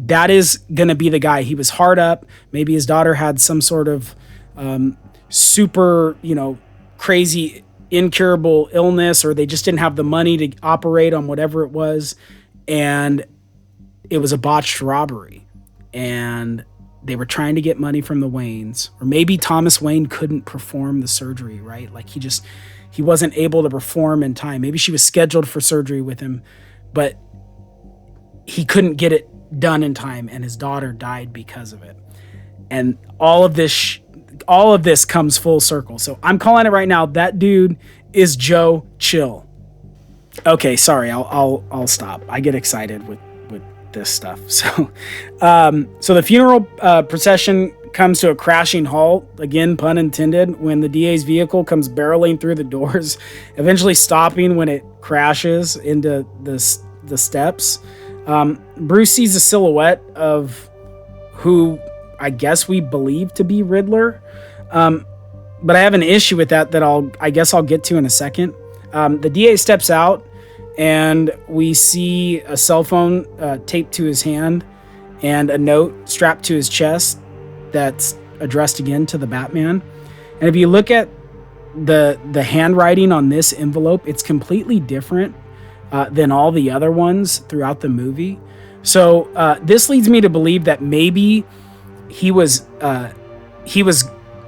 That is going to be the guy. He was hard up. Maybe his daughter had some sort of super, crazy, incurable illness, or they just didn't have the money to operate on whatever it was. And it was a botched robbery. And they were trying to get money from the Waynes. Or maybe Thomas Wayne couldn't perform the surgery, right? Like he wasn't able to perform in time. Maybe she was scheduled for surgery with him, but he couldn't get it done in time, and his daughter died because of it. And all of this comes full circle. So I'm calling it right now. That dude is Joe Chill. Okay, sorry, I'll stop. I get excited with this stuff. So the funeral procession comes to a crashing halt, again, pun intended, when the DA's vehicle comes barreling through the doors, eventually stopping when it crashes into the steps. Bruce sees a silhouette of who I guess we believe to be Riddler. But I have an issue with that I'll get to in a second. The DA steps out and we see a cell phone taped to his hand and a note strapped to his chest that's addressed again to the Batman. And if you look at the handwriting on this envelope, it's completely different than all the other ones throughout the movie. So this leads me to believe that maybe he was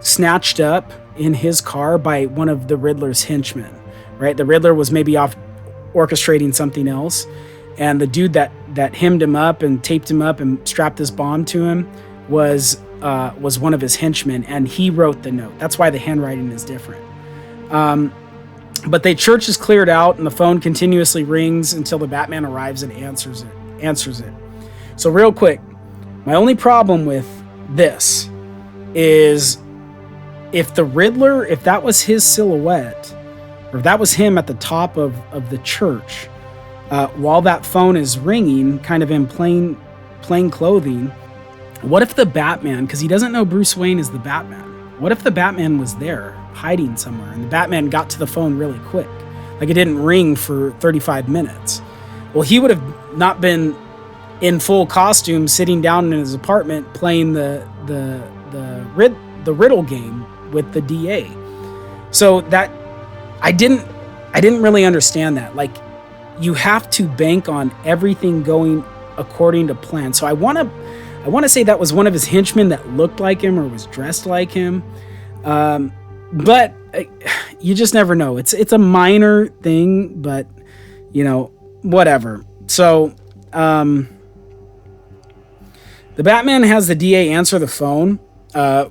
snatched up in his car by one of the Riddler's henchmen, right? The Riddler was maybe off orchestrating something else, and the dude that hemmed him up and taped him up and strapped this bomb to him was one of his henchmen, and he wrote the note. That's why the handwriting is different. But the church is cleared out, and the phone continuously rings until the Batman arrives and answers it. So real quick, my only problem with this is if the Riddler, if that was his silhouette, or if that was him at the top of the church, while that phone is ringing, kind of in plain clothing, what if the Batman, because he doesn't know Bruce Wayne is the Batman, what if the Batman was there hiding somewhere and the Batman got to the phone really quick? Like it didn't ring for 35 minutes. Well, he would have not been in full costume sitting down in his apartment playing the riddle game with the DA. So that I didn't really understand that. Like, you have to bank on everything going according to plan. So I want to say that was one of his henchmen that looked like him or was dressed like him. But you just never know. It's a minor thing, but whatever. So the Batman has the DA answer the phone,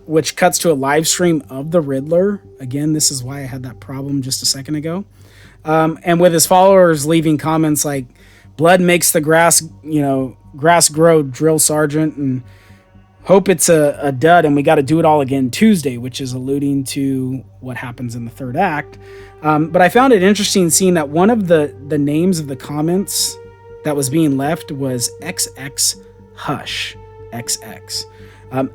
which cuts to a live stream of the Riddler. Again, this is why I had that problem just a second ago. And with his followers leaving comments like, "Blood makes the grass grow, drill sergeant," and "Hope it's a dud and we got to do it all again Tuesday," which is alluding to what happens in the third act. But I found it interesting seeing that one of the names of the comments that was being left was XX Hush XX,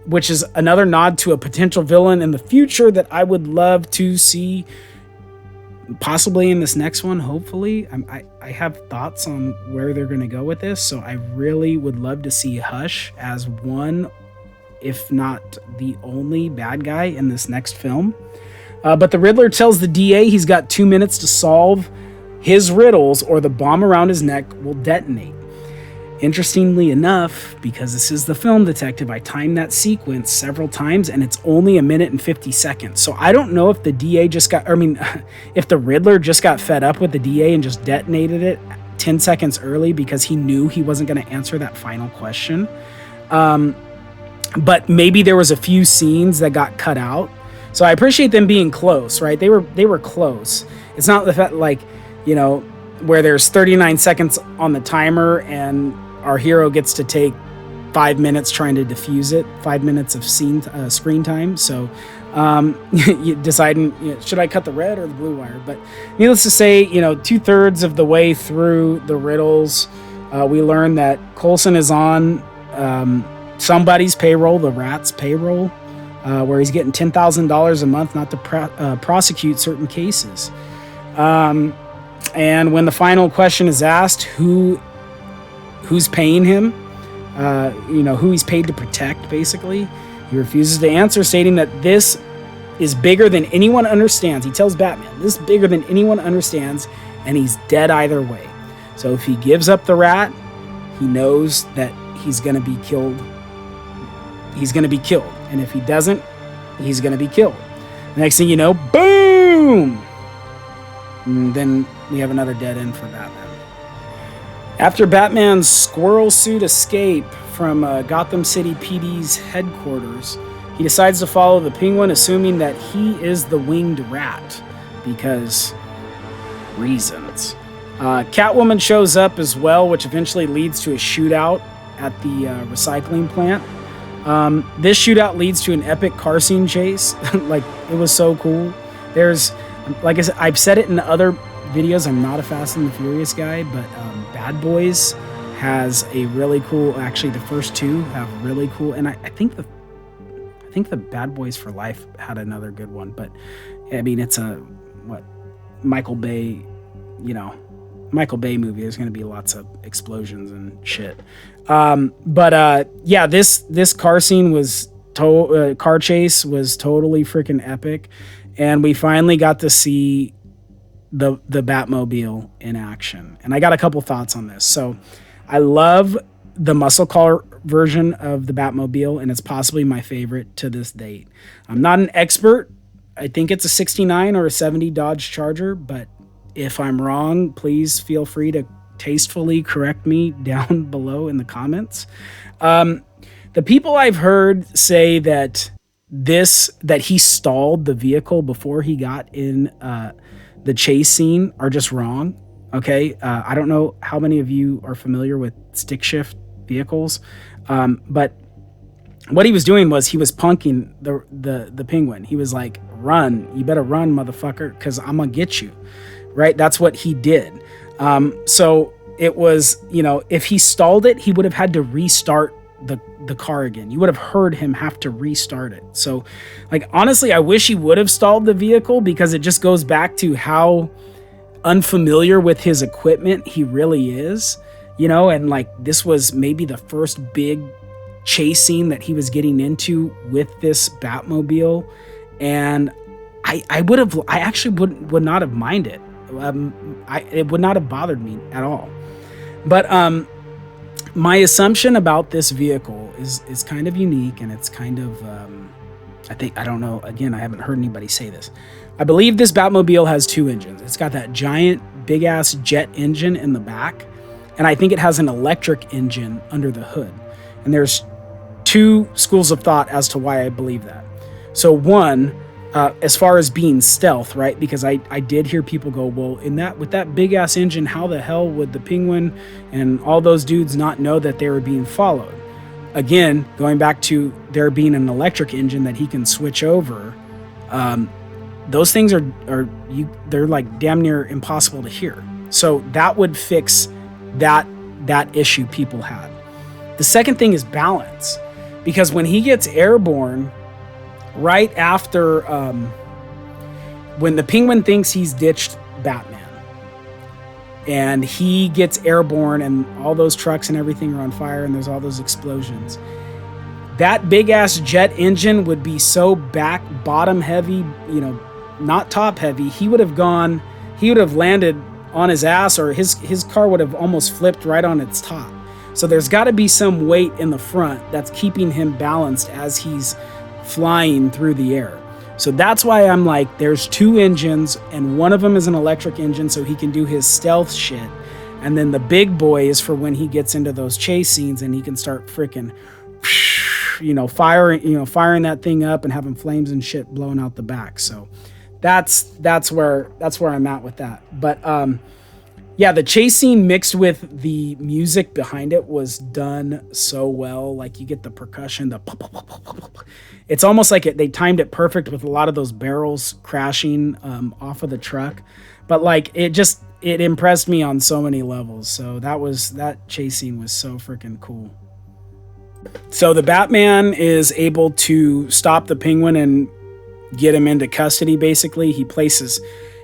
which is another nod to a potential villain in the future that I would love to see, possibly in this next one. Hopefully, I have thoughts on where they're going to go with this, so I really would love to see Hush as one, if not the only bad guy in this next film. But the Riddler tells the DA he's got 2 minutes to solve his riddles or the bomb around his neck will detonate. Interestingly enough, because this is the film detective, I timed that sequence several times and it's only 1 minute and 50 seconds. So I don't know if the DA if the Riddler just got fed up with the DA and just detonated it 10 seconds early because he knew he wasn't going to answer that final question. But maybe there was a few scenes that got cut out. So I appreciate them being close, right? They were close. It's not the fact where there's 39 seconds on the timer and our hero gets to take 5 minutes trying to defuse it, 5 minutes of screen time. So you deciding, should I cut the red or the blue wire? But needless to say, 2/3 of the way through the riddles, we learn that Coulson is on somebody's payroll, the Rat's payroll, where he's getting $10,000 a month not to prosecute certain cases. And when the final question is asked, who's paying him, who he's paid to protect, basically, he refuses to answer, stating that this is bigger than anyone understands. He tells Batman, this is bigger than anyone understands, and he's dead either way. So if he gives up the Rat, he knows that he's going to be killed. He's going to be killed. And if he doesn't, he's going to be killed. The next thing you know, boom! And then we have another dead end for Batman. After Batman's squirrel suit escape from Gotham City PD's headquarters, he decides to follow the Penguin, assuming that he is the winged rat, because reasons. Catwoman shows up as well, which eventually leads to a shootout at the recycling plant. This shootout leads to an epic car scene chase. Like, it was so cool. There's, like I said, I've said it in other videos, I'm not a Fast and the Furious guy, but Bad Boys has a really cool, actually the first two have really cool, and I think the Bad Boys for Life had another good one, but I mean, it's a Michael Bay movie. There's going to be lots of explosions and shit. But this car scene was car chase was totally freaking epic, and we finally got to see the Batmobile in action. And I got a couple thoughts on this. So I love the muscle car version of the Batmobile, and it's possibly my favorite to this date. I'm not an expert. I think it's a 69 or a 70 Dodge Charger, but if I'm wrong, please feel free to tastefully correct me down below in the comments. The people I've heard say that he stalled the vehicle before he got in the chase scene are just wrong. Okay, I don't know how many of you are familiar with stick shift vehicles, but what he was doing was he was punking the Penguin. He was like, "Run! You better run, motherfucker, because I'm gonna get you." Right? That's what he did. So it was, if he stalled it, he would have had to restart the car again. You would have heard him have to restart it. So, like, honestly, I wish he would have stalled the vehicle, because it just goes back to how unfamiliar with his equipment he really is, and like this was maybe the first big chase scene that he was getting into with this Batmobile, and I actually would not have minded. It would not have bothered me at all. But my assumption about this vehicle is kind of unique, and it's kind of I don't know, again, I haven't heard anybody say this. I believe this Batmobile has two engines. It's got that giant big ass jet engine in the back, and I think it has an electric engine under the hood. And there's two schools of thought as to why I believe that. So one, as far as being stealth, right? Because I did hear people go, well, with that big ass engine, how the hell would the Penguin and all those dudes not know that they were being followed? Again, going back to there being an electric engine that he can switch over, those things they're like damn near impossible to hear. So that would fix that issue people had. The second thing is balance, because when he gets airborne, right after when the Penguin thinks he's ditched Batman, and he gets airborne and all those trucks and everything are on fire and there's all those explosions, that big ass jet engine would be so bottom heavy, not top heavy. He would have landed on his ass, or his car would have almost flipped right on its top. So there's got to be some weight in the front that's keeping him balanced as he's flying through the air. So that's why I'm like, there's two engines, and one of them is an electric engine so he can do his stealth shit, and then the big boy is for when he gets into those chase scenes and he can start freaking firing that thing up and having flames and shit blowing out the back. So that's where I'm at with that. But yeah, the chase scene mixed with the music behind it was done so well. Like, you get the percussion, it's almost like they timed it perfect with a lot of those barrels crashing off of the truck. But like, it impressed me on so many levels. So that chase scene was so freaking cool. So the Batman is able to stop the Penguin and get him into custody. Basically, he places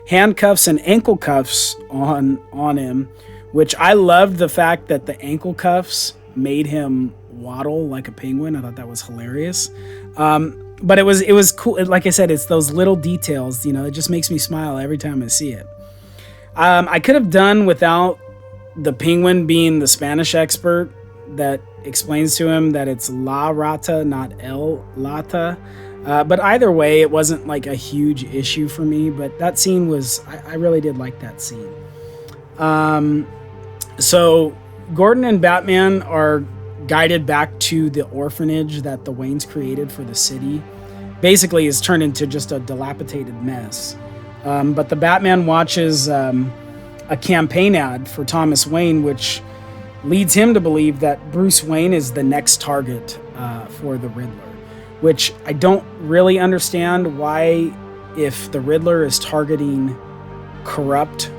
handcuffs and ankle cuffs on him, which I loved the fact that the ankle cuffs made him waddle like a penguin. I thought that was hilarious. But it was cool. Like I said, it's those little details, it just makes me smile every time I see it. I could have done without the Penguin being the Spanish expert that explains to him that it's La Rata, not El Lata. But either way, it wasn't like a huge issue for me. But that scene I really did like that scene. So Gordon and Batman are guided back to the orphanage that the Waynes created for the city. Basically, it's turned into just a dilapidated mess. But the Batman watches a campaign ad for Thomas Wayne, which leads him to believe that Bruce Wayne is the next target for the Riddler. Which I don't really understand why, if the Riddler is targeting corrupt,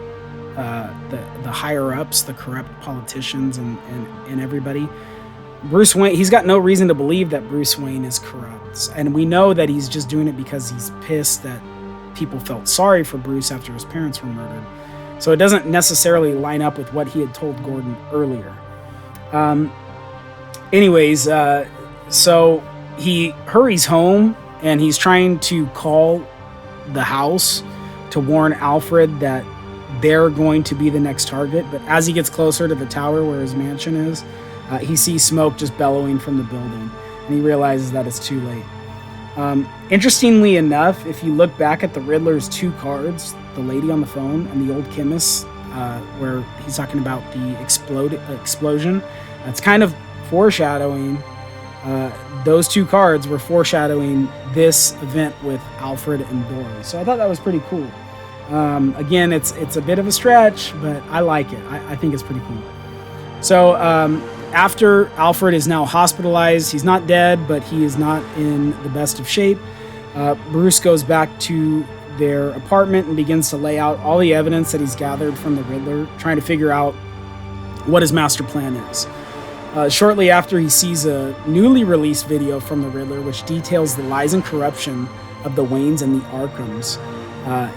the higher ups, the corrupt politicians and everybody, Bruce Wayne, he's got no reason to believe that Bruce Wayne is corrupt. And we know that he's just doing it because he's pissed that people felt sorry for Bruce after his parents were murdered. So it doesn't necessarily line up with what he had told Gordon earlier. So he hurries home and he's trying to call the house to warn Alfred that they're going to be the next target. But as he gets closer to the tower where his mansion is, he sees smoke just bellowing from the building, and he realizes that it's too late. Interestingly enough, if you look back at the Riddler's 2 cards, the lady on the phone and the old chemist, where he's talking about the explosion, that's kind of foreshadowing. Those 2 cards were foreshadowing this event with Alfred and Dory. So I thought that was pretty cool. Again, it's a bit of a stretch, but I like it. I think it's pretty cool. So after Alfred is now hospitalized, he's not dead, but he is not in the best of shape. Bruce goes back to their apartment and begins to lay out all the evidence that he's gathered from the Riddler, trying to figure out what his master plan is. Shortly after, he sees a newly released video from the Riddler, which details the lies and corruption of the Waynes and the Arkhams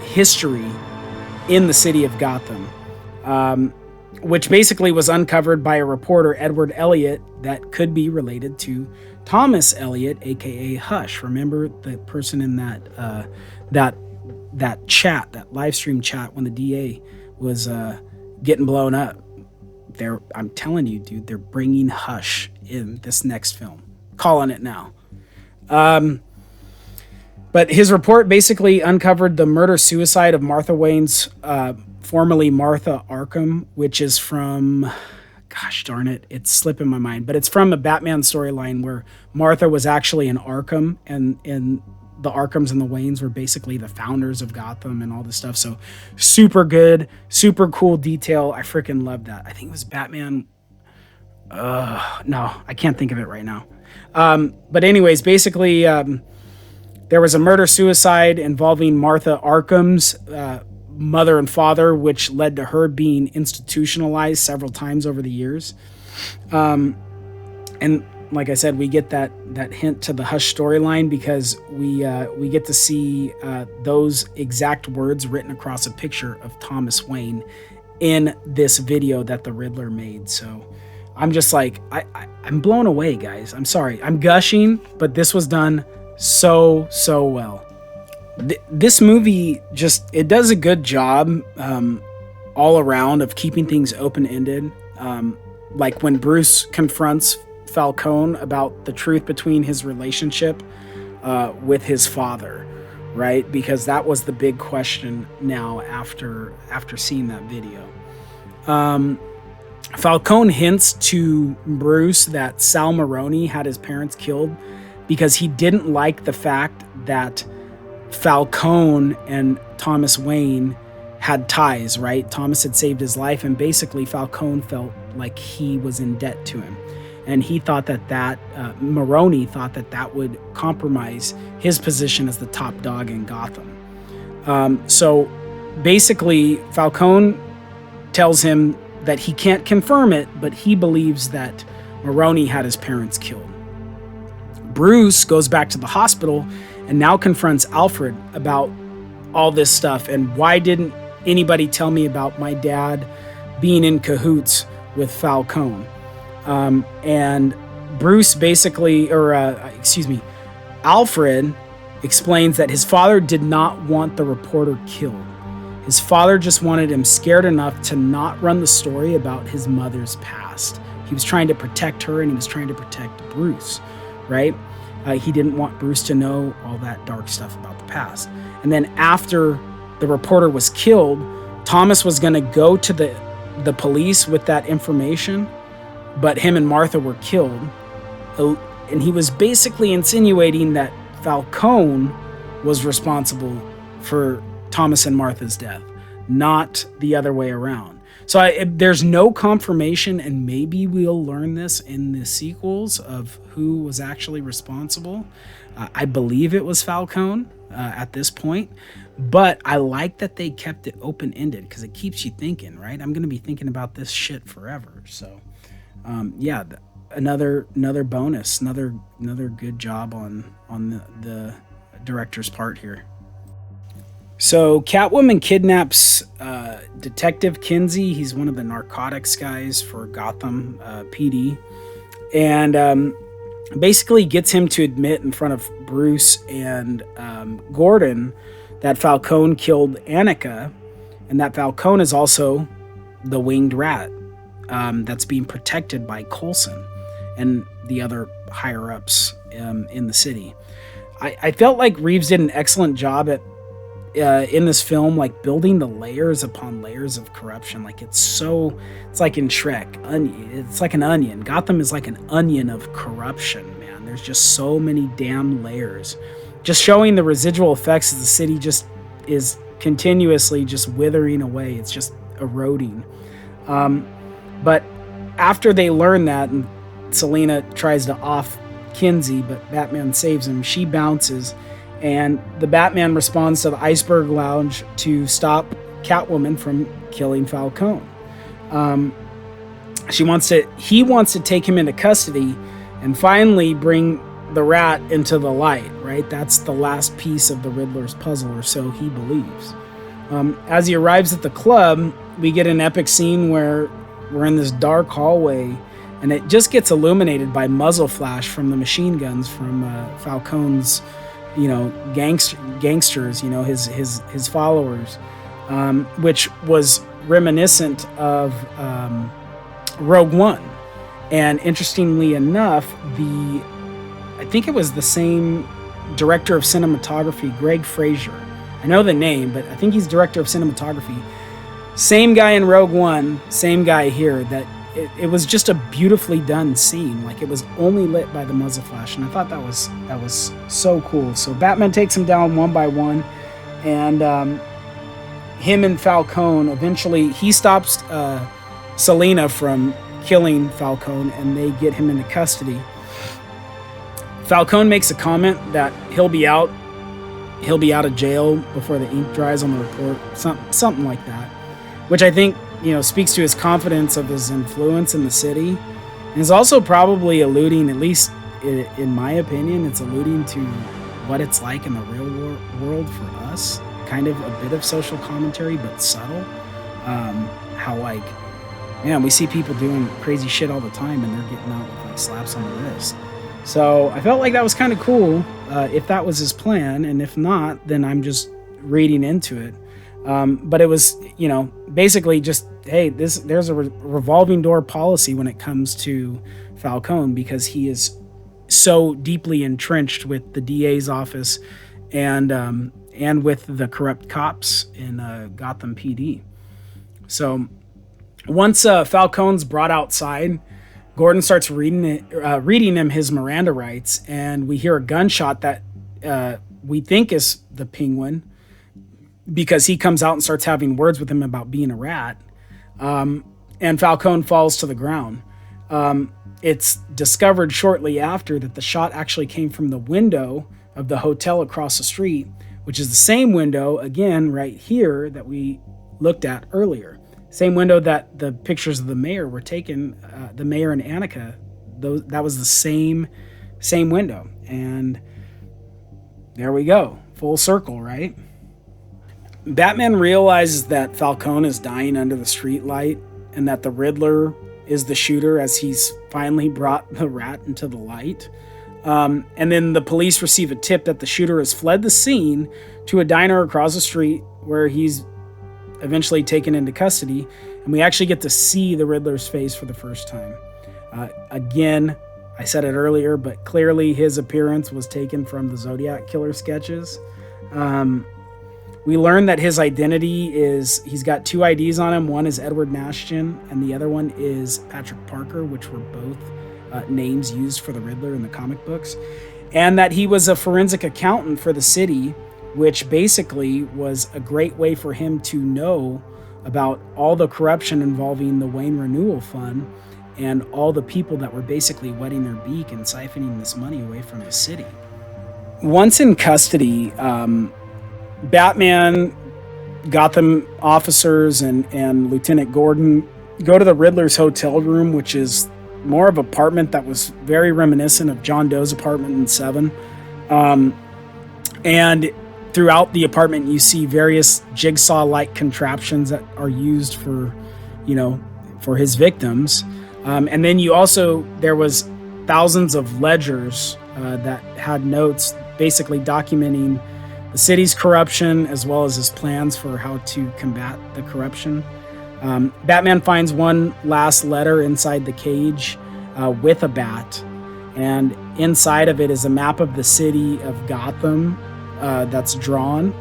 history in the city of Gotham, which basically was uncovered by a reporter, Edward Elliot, that could be related to Thomas Elliot, aka Hush. Remember the person in that chat, that live stream chat when the DA was getting blown up? I'm telling you, dude, they're bringing Hush in this next film. Calling it now. But his report basically uncovered the murder-suicide of Martha Wayne's, formerly Martha Arkham, which is from, gosh darn it, it's slipping my mind, but it's from a Batman storyline where Martha was actually an Arkham, and the Arkhams and the Waynes were basically the founders of Gotham and all this stuff. So super good, super cool detail. I freaking love that. I think it was Batman. No, I can't think of it right now. But anyways, basically, there was a murder-suicide involving Martha Arkham's mother and father, which led to her being institutionalized several times over the years. And like I said, we get that hint to the Hush storyline because we get to see those exact words written across a picture of Thomas Wayne in this video that the Riddler made. So I'm just like, I'm blown away, guys. I'm sorry. I'm gushing, but this was done so well. This movie it does a good job all around of keeping things open-ended. Like when Bruce confronts Falcone about the truth between his relationship with his father, right? Because that was the big question now after seeing that video. Falcone hints to Bruce that Sal Maroni had his parents killed because he didn't like the fact that Falcone and Thomas Wayne had ties, right? Thomas had saved his life, and basically Falcone felt like he was in debt to him. And he thought that Maroni thought that would compromise his position as the top dog in Gotham. So basically, Falcone tells him that he can't confirm it, but he believes that Maroni had his parents killed. Bruce goes back to the hospital and now confronts Alfred about all this stuff and why didn't anybody tell me about my dad being in cahoots with Falcone. And Bruce basically, Alfred explains that his father did not want the reporter killed. His father just wanted him scared enough to not run the story about his mother's past. He was trying to protect her and he was trying to protect Bruce, right? He didn't want Bruce to know all that dark stuff about the past. And then after the reporter was killed, Thomas was going to go to the police with that information, but him and Martha were killed. And he was basically insinuating that Falcone was responsible for Thomas and Martha's death, not the other way around. So there's no confirmation, and maybe we'll learn this in the sequels of who was actually responsible. I believe it was Falcone at this point, but I like that they kept it open-ended because it keeps you thinking, right? I'm going to be thinking about this shit forever. So, yeah, another bonus, another good job on the director's part here. So Catwoman kidnaps Detective Kinsey. He's one of the narcotics guys for Gotham PD. And basically gets him to admit in front of Bruce and Gordon that Falcone killed Annika, and that Falcone is also the winged rat that's being protected by Coulson and the other higher ups in the city. I felt like Reeves did an excellent job at in this film, like building the layers upon layers of corruption. Like it's like in Shrek, it's like an onion. Gotham is like an onion of corruption, man. There's just so many damn layers. Just showing the residual effects as the city just is continuously just withering away. It's just eroding. But after they learn that, and Selina tries to off Kinsey, but Batman saves him, she bounces, and the Batman responds to the Iceberg Lounge to stop Catwoman from killing Falcone. He wants to take him into custody and finally bring the rat into the light, right? That's the last piece of the Riddler's puzzle, or so he believes. As he arrives at the club, we get an epic scene where we're in this dark hallway, and it just gets illuminated by muzzle flash from the machine guns from Falcone's, gangsters, his followers, which was reminiscent of Rogue One. And interestingly enough, I think it was the same director of cinematography, Greg Fraser. I know the name, but I think he's director of cinematography. Same guy in Rogue One, same guy here. That it was just a beautifully done scene. Like it was only lit by the muzzle flash, and I thought that was so cool. So Batman takes him down one by one, and him and Falcone eventually he stops Selina from killing Falcone, and they get him into custody. Falcone makes a comment that he'll be out of jail before the ink dries on the report, something like that, which I think speaks to his confidence of his influence in the city, and is also probably alluding, at least in my opinion, it's alluding to what it's like in the real world for us. Kind of a bit of social commentary, but subtle. How we see people doing crazy shit all the time, and they're getting out with like slaps on the wrist. So I felt like that was kind of cool, if that was his plan, and if not, then I'm just reading into it. But it was, basically just, hey, there's a revolving door policy when it comes to Falcone, because he is so deeply entrenched with the DA's office and with the corrupt cops in Gotham PD. So once Falcone's brought outside, Gordon starts reading him his Miranda rights, and we hear a gunshot that we think is the Penguin, because he comes out and starts having words with him about being a rat, and Falcone falls to the ground. It's discovered shortly after that the shot actually came from the window of the hotel across the street, which is the same window, again, right here, that we looked at earlier. Same window that the pictures of the mayor were taken, the mayor and Annika, that was the same window. And there we go. Full circle, right? Batman realizes that Falcone is dying under the streetlight, and that the Riddler is the shooter, as he's finally brought the rat into the light. And then the police receive a tip that the shooter has fled the scene to a diner across the street, where he's eventually taken into custody, and we actually get to see the Riddler's face for the first time. Again, I said it earlier, but clearly his appearance was taken from the Zodiac Killer sketches. We learn that his identity is, he's got two IDs on him. One is Edward Nashton, and the other one is Patrick Parker, which were both names used for the Riddler in the comic books. And that he was a forensic accountant for the city, which basically was a great way for him to know about all the corruption involving the Wayne Renewal Fund and all the people that were basically wetting their beak and siphoning this money away from the city. Once in custody, Batman, Gotham officers, and Lieutenant Gordon go to the Riddler's hotel room, which is more of an apartment that was very reminiscent of John Doe's apartment in Seven. And throughout the apartment, you see various jigsaw-like contraptions that are used for his victims. And then there was thousands of ledgers that had notes basically documenting the city's corruption as well as his plans for how to combat the corruption. Batman finds one last letter inside the cage with a bat, and inside of it is a map of the city of Gotham that's drawn,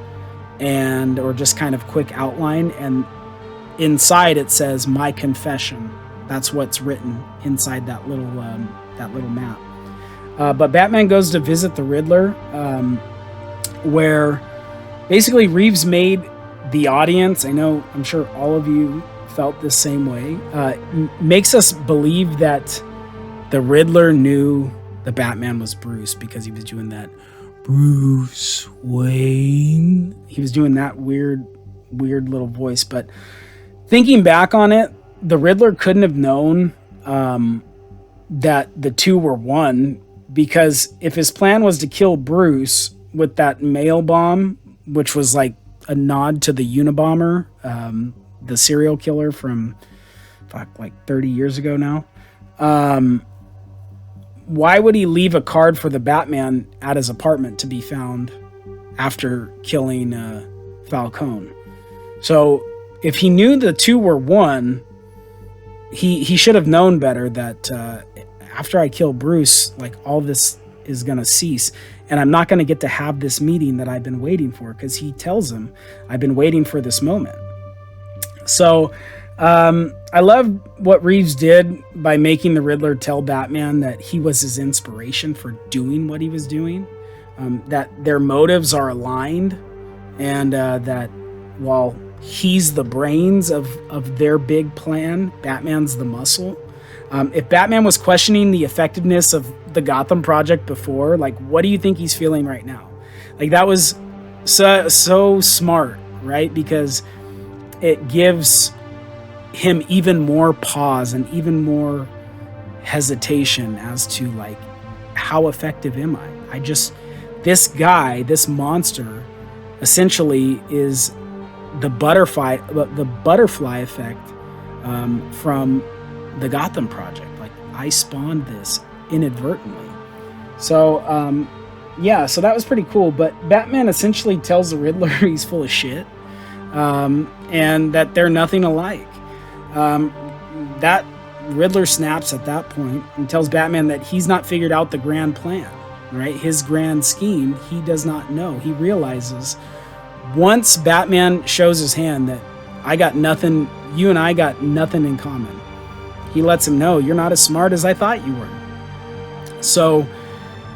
and or just kind of quick outline, and inside it says "My Confession." That's what's written inside that little map. But Batman goes to visit the Riddler, where basically Reeves made the audience, I'm sure all of you felt the same way, makes us believe that the Riddler knew the Batman was Bruce because he was doing that Bruce Wayne. He was doing that weird little voice. But thinking back on it, the Riddler couldn't have known that the two were one, because if his plan was to kill Bruce with that mail bomb, which was like a nod to the Unabomber, the serial killer from like 30 years ago now, why would he leave a card for the Batman at his apartment to be found after killing Falcone? So if he knew the two were one, he should have known better that after I kill Bruce, like, all this is going to cease, and I'm not going to get to have this meeting that I've been waiting for, because he tells him, I've been waiting for this moment. So I love what Reeves did by making the Riddler tell Batman that he was his inspiration for doing what he was doing, that their motives are aligned, and that while he's the brains of their big plan, Batman's the muscle. If Batman was questioning the effectiveness of the Gotham Project before, like, what do you think he's feeling right now? Like, that was so smart, right? Because it gives him even more pause and even more hesitation as to, like, how effective am I? This guy, this monster, essentially is the butterfly effect from the Gotham Project. Like, I spawned this inadvertently. So so that was pretty cool. But Batman essentially tells the Riddler he's full of shit, and that they're nothing alike. That Riddler snaps at that point and tells Batman that he's not figured out the grand plan, right? His grand scheme, he does not know. He realizes once Batman shows his hand that you and I got nothing in common. He lets him know, you're not as smart as I thought you were. So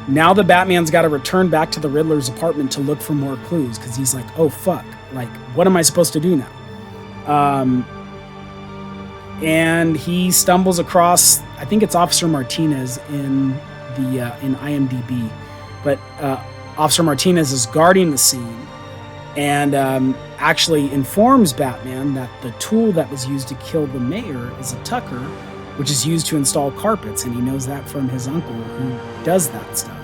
now the Batman's got to return back to the Riddler's apartment to look for more clues, because he's like, oh fuck, like, what am I supposed to do now? And he stumbles across, I think it's Officer Martinez in IMDb, but Officer Martinez is guarding the scene, and actually informs Batman that the tool that was used to kill the mayor is a tucker, which is used to install carpets, and he knows that from his uncle who does that stuff.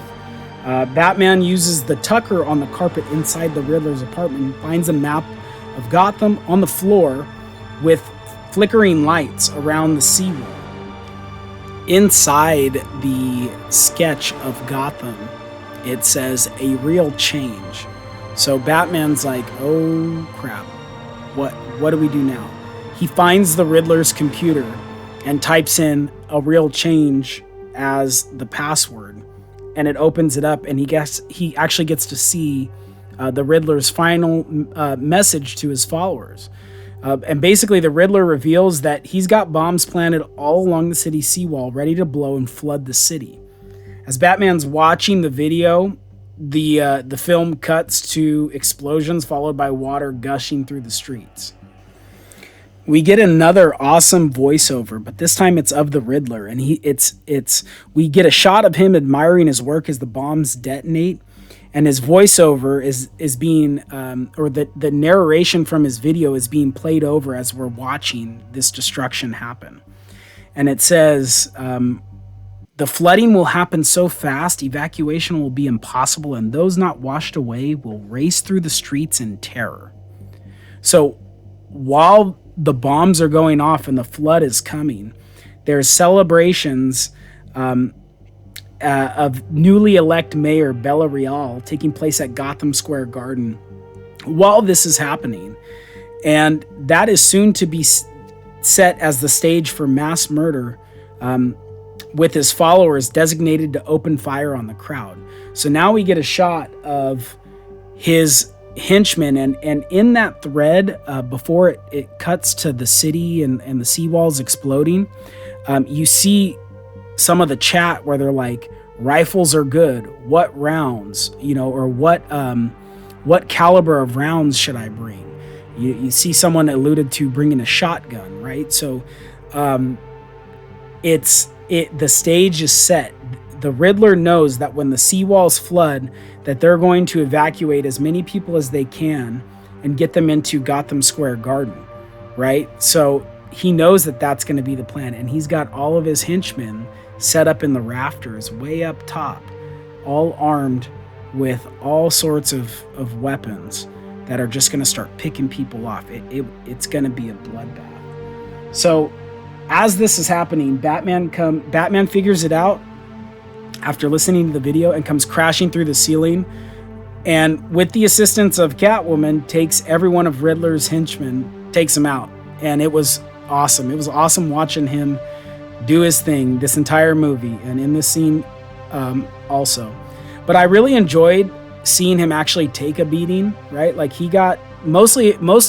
Batman uses the tucker on the carpet inside the Riddler's apartment and finds a map of Gotham on the floor with flickering lights around the seawall. Inside the sketch of Gotham, it says a real change. So Batman's like, oh crap, what do we do now? He finds the Riddler's computer and types in a real change as the password, and it opens it up, and he actually gets to see the Riddler's final message to his followers. And basically the Riddler reveals that he's got bombs planted all along the city's seawall, ready to blow and flood the city. As Batman's watching the video, the film cuts to explosions followed by water gushing through the streets. We get another awesome voiceover, but this time it's of the Riddler, and we get a shot of him admiring his work as the bombs detonate, and his voiceover is being or the narration from his video is being played over as we're watching this destruction happen. And it says, the flooding will happen so fast, evacuation will be impossible, and those not washed away will race through the streets in terror. So while the bombs are going off and the flood is coming, there's celebrations of newly elect Mayor Bella Real taking place at Gotham Square Garden while this is happening. And that is soon to be set as the stage for mass murder, with his followers designated to open fire on the crowd. So now we get a shot of his henchmen, and in that thread, before it cuts to the city and the seawalls exploding, you see some of the chat where they're like, rifles are good, what rounds, or what caliber of rounds should I bring? You see someone alluded to bringing a shotgun, right? So the stage is set. The Riddler knows that when the seawalls flood, that they're going to evacuate as many people as they can and get them into Gotham Square Garden, right? So he knows that that's going to be the plan, and he's got all of his henchmen set up in the rafters way up top, all armed with all sorts of weapons that are just going to start picking people off. It's going to be a bloodbath. So as this is happening, Batman figures it out after listening to the video and comes crashing through the ceiling, and with the assistance of Catwoman, takes every one of Riddler's henchmen, takes him out. And it was awesome. It was awesome watching him do his thing this entire movie, and in this scene also. But I really enjoyed seeing him actually take a beating, right? Like, he got most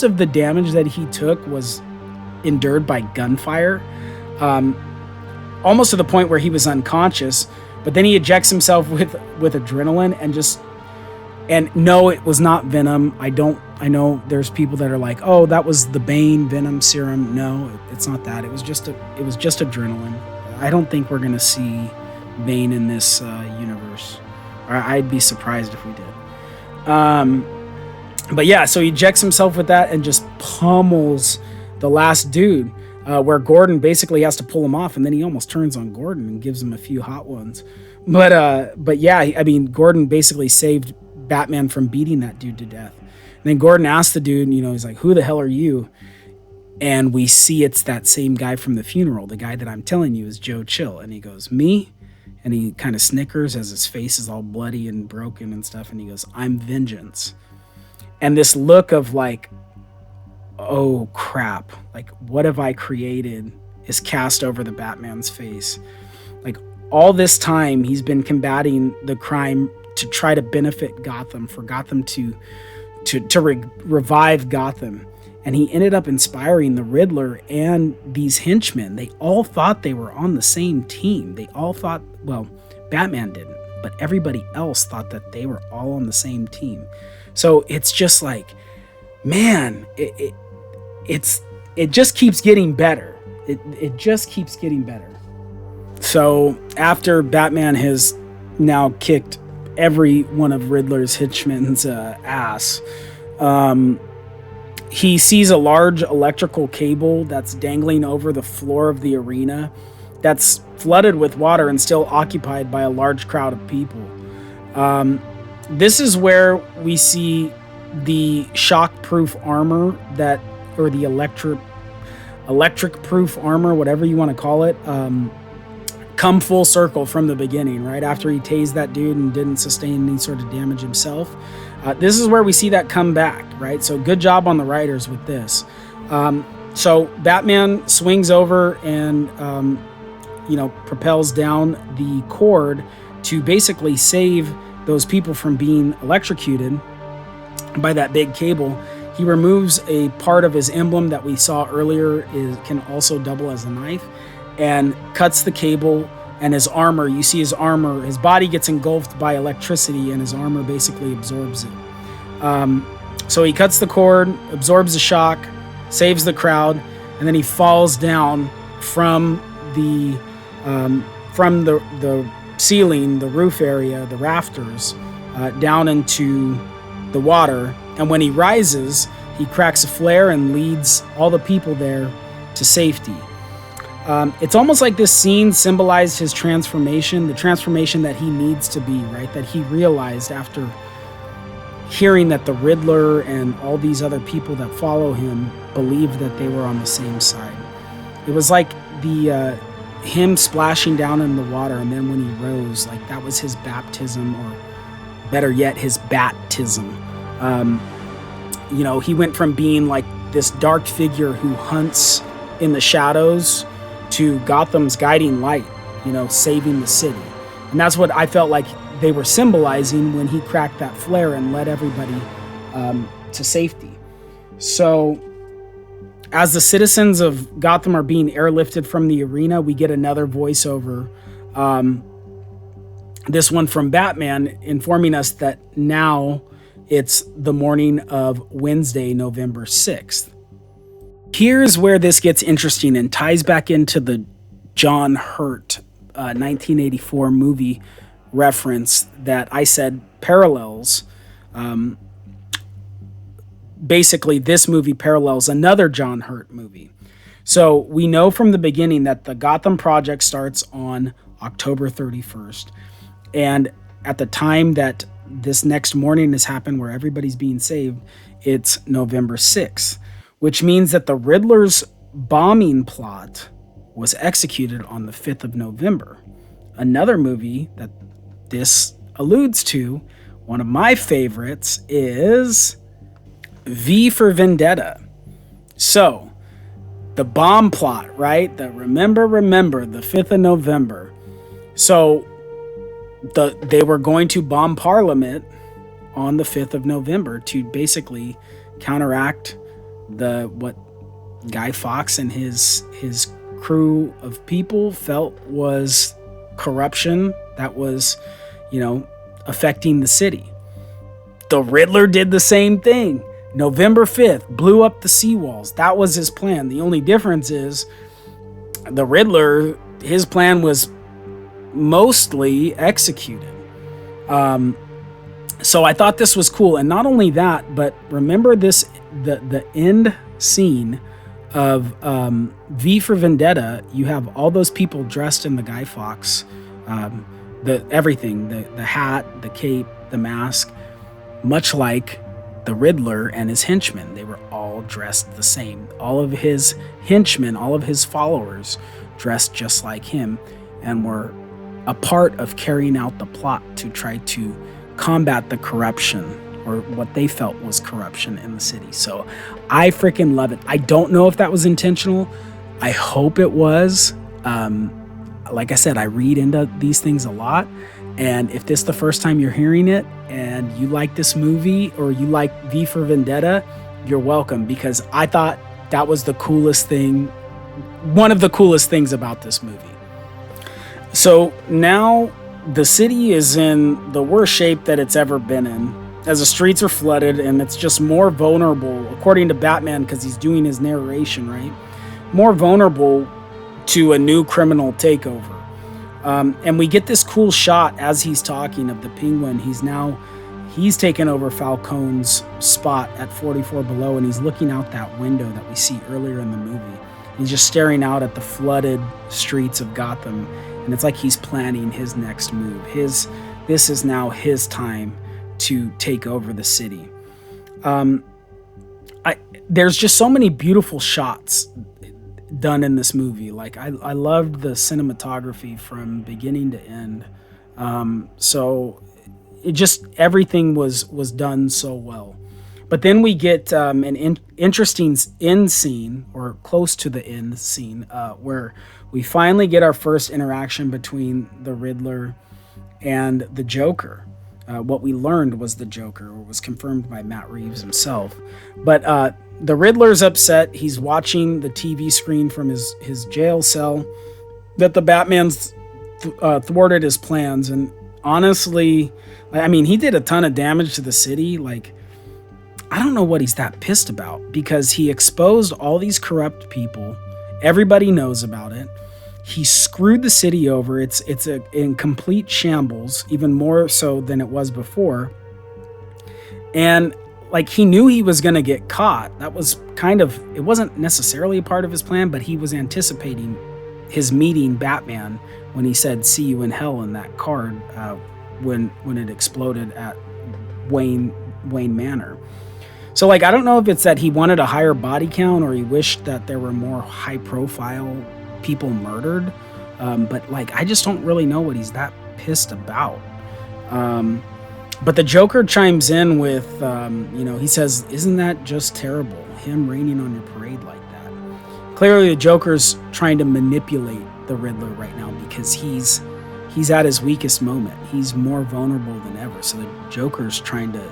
of the damage that he took was endured by gunfire, almost to the point where he was unconscious. But then he ejects himself with adrenaline and no, it was not venom. I know there's people that are like, oh, that was the Bane venom serum. No, it's not that. It was just adrenaline. I don't think we're gonna see Bane in this universe. I'd be surprised if we did. But yeah, so he ejects himself with that and just pummels the last dude, where Gordon basically has to pull him off, and then he almost turns on Gordon and gives him a few hot ones. But yeah, I mean, Gordon basically saved Batman from beating that dude to death. And then Gordon asks the dude, he's like, who the hell are you? And we see it's that same guy from the funeral. The guy that I'm telling you is Joe Chill. And he goes, me? And he kind of snickers as his face is all bloody and broken and stuff. And he goes, I'm Vengeance. And this look of like, oh crap, like, what have I created, is cast over the Batman's face. Like, all this time he's been combating the crime to try to benefit Gotham, for Gotham to revive Gotham. And he ended up inspiring the Riddler and these henchmen. They all thought they were on the same team. They all thought, well, Batman didn't, but everybody else thought that they were all on the same team. So it's just like, man, it just keeps getting better. It just keeps getting better. So after Batman has now kicked every one of Riddler's henchmen's ass, he sees a large electrical cable that's dangling over the floor of the arena that's flooded with water and still occupied by a large crowd of people. This is where we see the shock-proof armor or the electric-proof armor, whatever you want to call it, come full circle from the beginning, right after he tased that dude and didn't sustain any sort of damage himself. This is where we see that come back, right? So good job on the writers with this. So Batman swings over and propels down the cord to basically save those people from being electrocuted by that big cable. He removes a part of his emblem that we saw earlier can also double as a knife, and cuts the cable, and his armor, you see his armor, his body gets engulfed by electricity and his armor basically absorbs it. So he cuts the cord, absorbs the shock, saves the crowd, and then he falls down from the ceiling, the roof area, the rafters, down into the water. And when he rises, he cracks a flare and leads all the people there to safety. It's almost like this scene symbolized his transformation, the transformation that he needs to be, right? That he realized after hearing that the Riddler and all these other people that follow him believed that they were on the same side. It was like the him splashing down in the water, and then when he rose, like that was his baptism, or better yet, his baptism. Um, he went from being like this dark figure who hunts in the shadows to Gotham's guiding light, saving the city. And that's what I felt like they were symbolizing when he cracked that flare and led everybody to safety. So, as the citizens of Gotham are being airlifted from the arena, we get another voiceover. This one from Batman, informing us that now it's the morning of Wednesday, November 6th. Here's where this gets interesting and ties back into the John Hurt 1984 movie reference that I said parallels. Basically, this movie parallels another John Hurt movie. So we know from the beginning that the Gotham Project starts on October 31st. And at the time that this next morning has happened where everybody's being saved, it's November 6th, which means that the Riddler's bombing plot was executed on the 5th of November. Another movie that this alludes to, one of my favorites, is V for Vendetta. So, the bomb plot, right? The remember, the 5th of November. So, they were going to bomb Parliament on the 5th of November to basically counteract what Guy Fawkes and his crew of people felt was corruption that was, affecting the city. The Riddler did the same thing. November 5th, blew up the seawalls. That was his plan. The only difference is the Riddler, his plan was mostly executed. So I thought this was cool. And not only that, but remember the end scene of V for Vendetta, you have all those people dressed in the Guy Fawkes, everything, the hat, the cape, the mask, much like the Riddler and his henchmen. They were all dressed the same. All of his henchmen, all of his followers dressed just like him and were a part of carrying out the plot to try to combat the corruption, or what they felt was corruption in the city. So I freaking love it. I don't know if that was intentional. I hope it was. Like I said, I read into these things a lot. And if this is the first time you're hearing it and you like this movie or you like V for Vendetta, you're welcome, because I thought that was the coolest thing, one of the coolest things about this movie. So now the city is in the worst shape that it's ever been in, as the streets are flooded and it's just more vulnerable, according to Batman, because he's doing his narration, right? More vulnerable to a new criminal takeover. And we get this cool shot as he's talking of the Penguin. He's taken over Falcone's spot at 44 Below, and he's looking out that window that we see earlier in the movie. He's just staring out at the flooded streets of Gotham, and it's like he's planning his next move. This is now his time to take over the city. There's just so many beautiful shots done in this movie. Like I loved the cinematography from beginning to end. So it just, everything was done so well. But then we get an interesting end scene, or close to the end scene, where we finally get our first interaction between the Riddler and the Joker. What we learned was the Joker, or was confirmed by Matt Reeves himself. But the Riddler's upset. He's watching the TV screen from his jail cell that the Batman's thwarted his plans. And honestly, I mean, he did a ton of damage to the city. Like, I don't know what he's that pissed about, because he exposed all these corrupt people. Everybody knows about it. He screwed the city over. It's in complete shambles, even more so than it was before. And like, he knew he was going to get caught. That was it wasn't necessarily a part of his plan, but he was anticipating his meeting Batman when he said, "See you in hell," in that card, when it exploded at Wayne Manor. So, like, I don't know if it's that he wanted a higher body count, or he wished that there were more high profile people murdered. But like, I just don't really know what he's that pissed about. Um, but the Joker chimes in with, he says, "Isn't that just terrible? Him raining on your parade like that." Clearly, the Joker's trying to manipulate the Riddler right now because he's at his weakest moment. He's more vulnerable than ever. So the Joker's trying to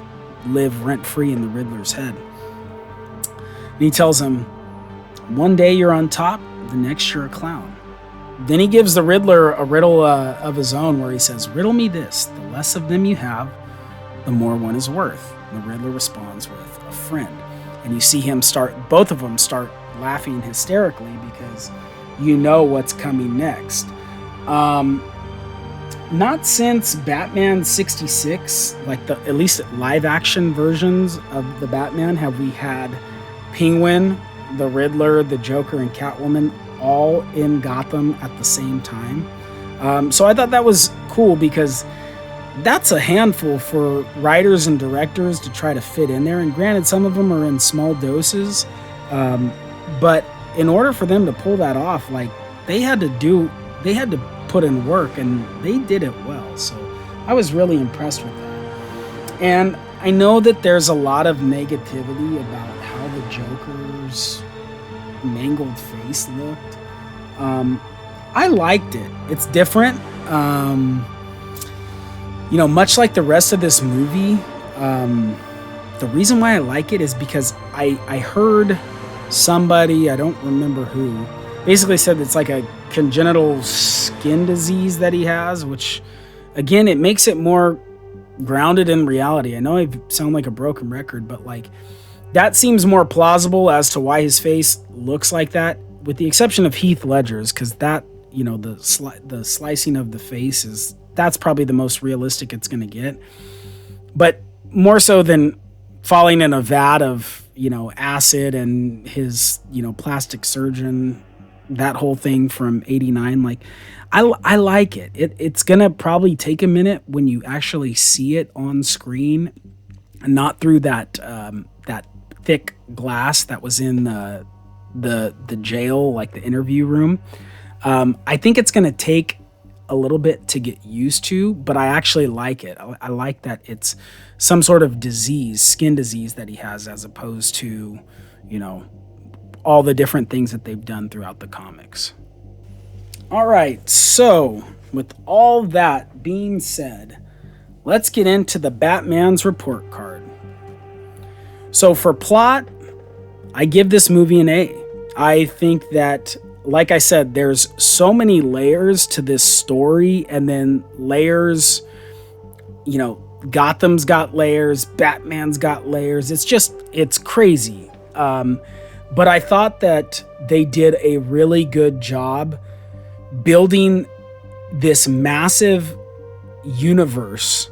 live rent free in the Riddler's head. And he tells him, "One day you're on top, the next you're a clown." Then he gives the Riddler a riddle of his own where he says, "Riddle me this, the less of them you have, the more one is worth." And the Riddler responds with, "A friend." And you see both of them start laughing hysterically because you know what's coming next. Not since Batman 66, like at least live action versions of the Batman, have we had Penguin, the Riddler, the Joker, and Catwoman all in Gotham at the same time. So I thought that was cool because that's a handful for writers and directors to try to fit in there. And granted, some of them are in small doses, but in order for them to pull that off, like they had to put in work, and they did it well. So I was really impressed with that. And I know that there's a lot of negativity about how the Joker's mangled face looked. I liked it. It's different. Much like the rest of this movie, the reason why I like it is because I heard somebody, I don't remember who, basically said it's like a congenital skin disease that he has, which again, it makes it more grounded in reality. I know I sound like a broken record, but like that seems more plausible as to why his face looks like that, with the exception of Heath Ledger's, because that, the slicing of the face that's probably the most realistic it's going to get. But more so than falling in a vat of, acid and his, plastic surgeon, that whole thing from 89, like I like it. It's going to probably take a minute when you actually see it on screen, and not through that that thick glass that was in the jail, like the interview room. I think it's going to take a little bit to get used to, but I actually like it. I like that it's some sort of disease, skin disease that he has, as opposed to, all the different things that they've done throughout the comics. All right, so with all that being said, let's get into the Batman's report card. So for plot, I give this movie an A. I think that, like I said, there's so many layers to this story, and then layers, Gotham's got layers, Batman's got layers. It's crazy. But I thought that they did a really good job building this massive universe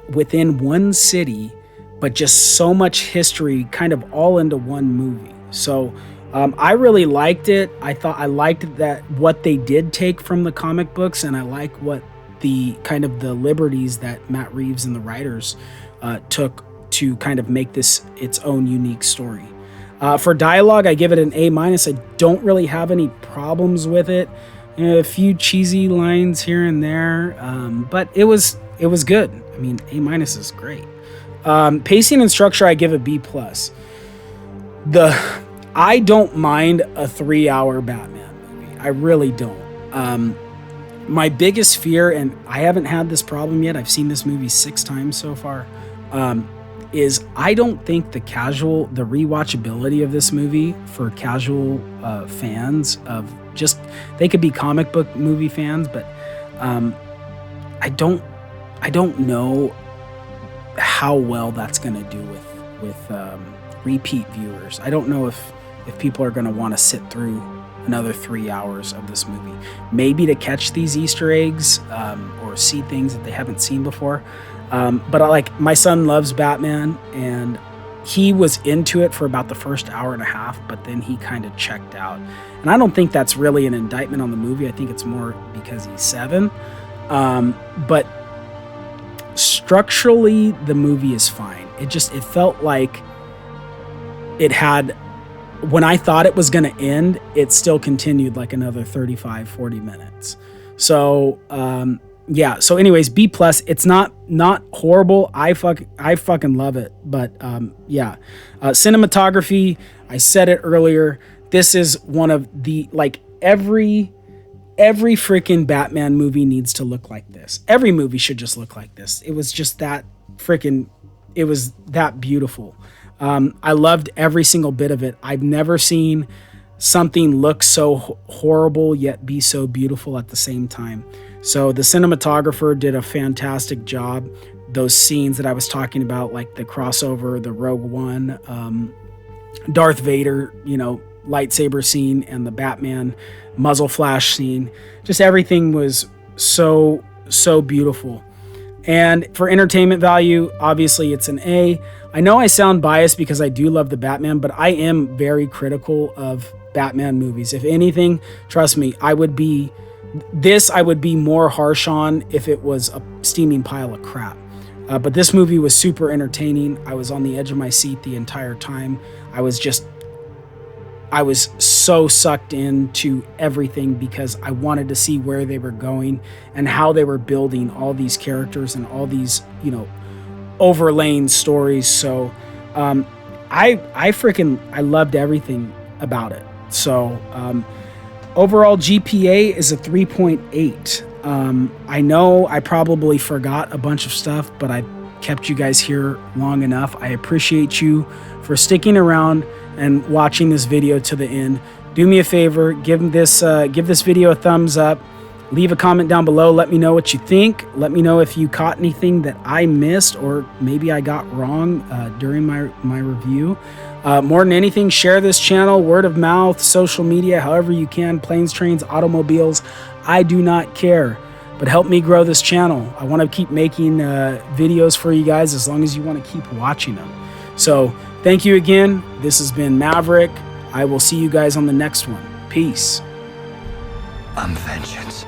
within one city, but just so much history kind of all into one movie. So I really liked it. I liked that what they did take from the comic books, and I like what the kind of the liberties that Matt Reeves and the writers took to kind of make this its own unique story. For dialogue, I give it an A-. I don't really have any problems with it. A few cheesy lines here and there, but it was good. I mean, A- is great. Pacing and structure, I give a B+. I don't mind a 3-hour Batman movie. I really don't. My biggest fear, and I haven't had this problem yet, I've seen this movie 6 times so far, is I don't think the rewatchability of this movie for casual fans of just, they could be comic book movie fans, but I don't know how well that's going to do with repeat viewers. I don't know if people are going to want to sit through another 3 hours of this movie, maybe to catch these Easter eggs or see things that they haven't seen before. But my son loves Batman, and he was into it for about the first hour and a half, but then he kind of checked out. And I don't think that's really an indictment on the movie. I think it's more because he's 7. But structurally, the movie is fine. It felt like it had when I thought it was going to end, it still continued like another 35, 40 minutes. So, yeah. So anyways, B plus, it's not horrible. I fucking love it. But, yeah, cinematography, I said it earlier. This is one of the, like, every freaking Batman movie needs to look like this. Every movie should just look like this. It was just that freaking, it was that beautiful. I loved every single bit of it. I've never seen something look so horrible yet be so beautiful at the same time. So the cinematographer did a fantastic job. Those scenes that I was talking about, like the crossover, the Rogue One, Darth Vader, lightsaber scene, and the Batman muzzle flash scene, just everything was so beautiful. And for entertainment value, obviously it's an A. I know I sound biased because I do love the Batman, but I am very critical of Batman movies. If anything, trust me, I would be more harsh on if it was a steaming pile of crap. But this movie was super entertaining. I was on the edge of my seat the entire time. I was so sucked into everything because I wanted to see where they were going and how they were building all these characters and all these, overlaying stories. So I loved everything about it. So overall GPA is a 3.8. I know I probably forgot a bunch of stuff, but I kept you guys here long enough. I appreciate you for sticking around and watching this video to the end. Do me a favor, give this video a thumbs up. Leave a comment down below. Let me know what you think. Let me know if you caught anything that I missed or maybe I got wrong during my review. More than anything, share this channel, word of mouth, social media, however you can, planes, trains, automobiles. I do not care, but help me grow this channel. I want to keep making videos for you guys as long as you want to keep watching them. So thank you again. This has been Maverick. I will see you guys on the next one. Peace. I'm vengeance.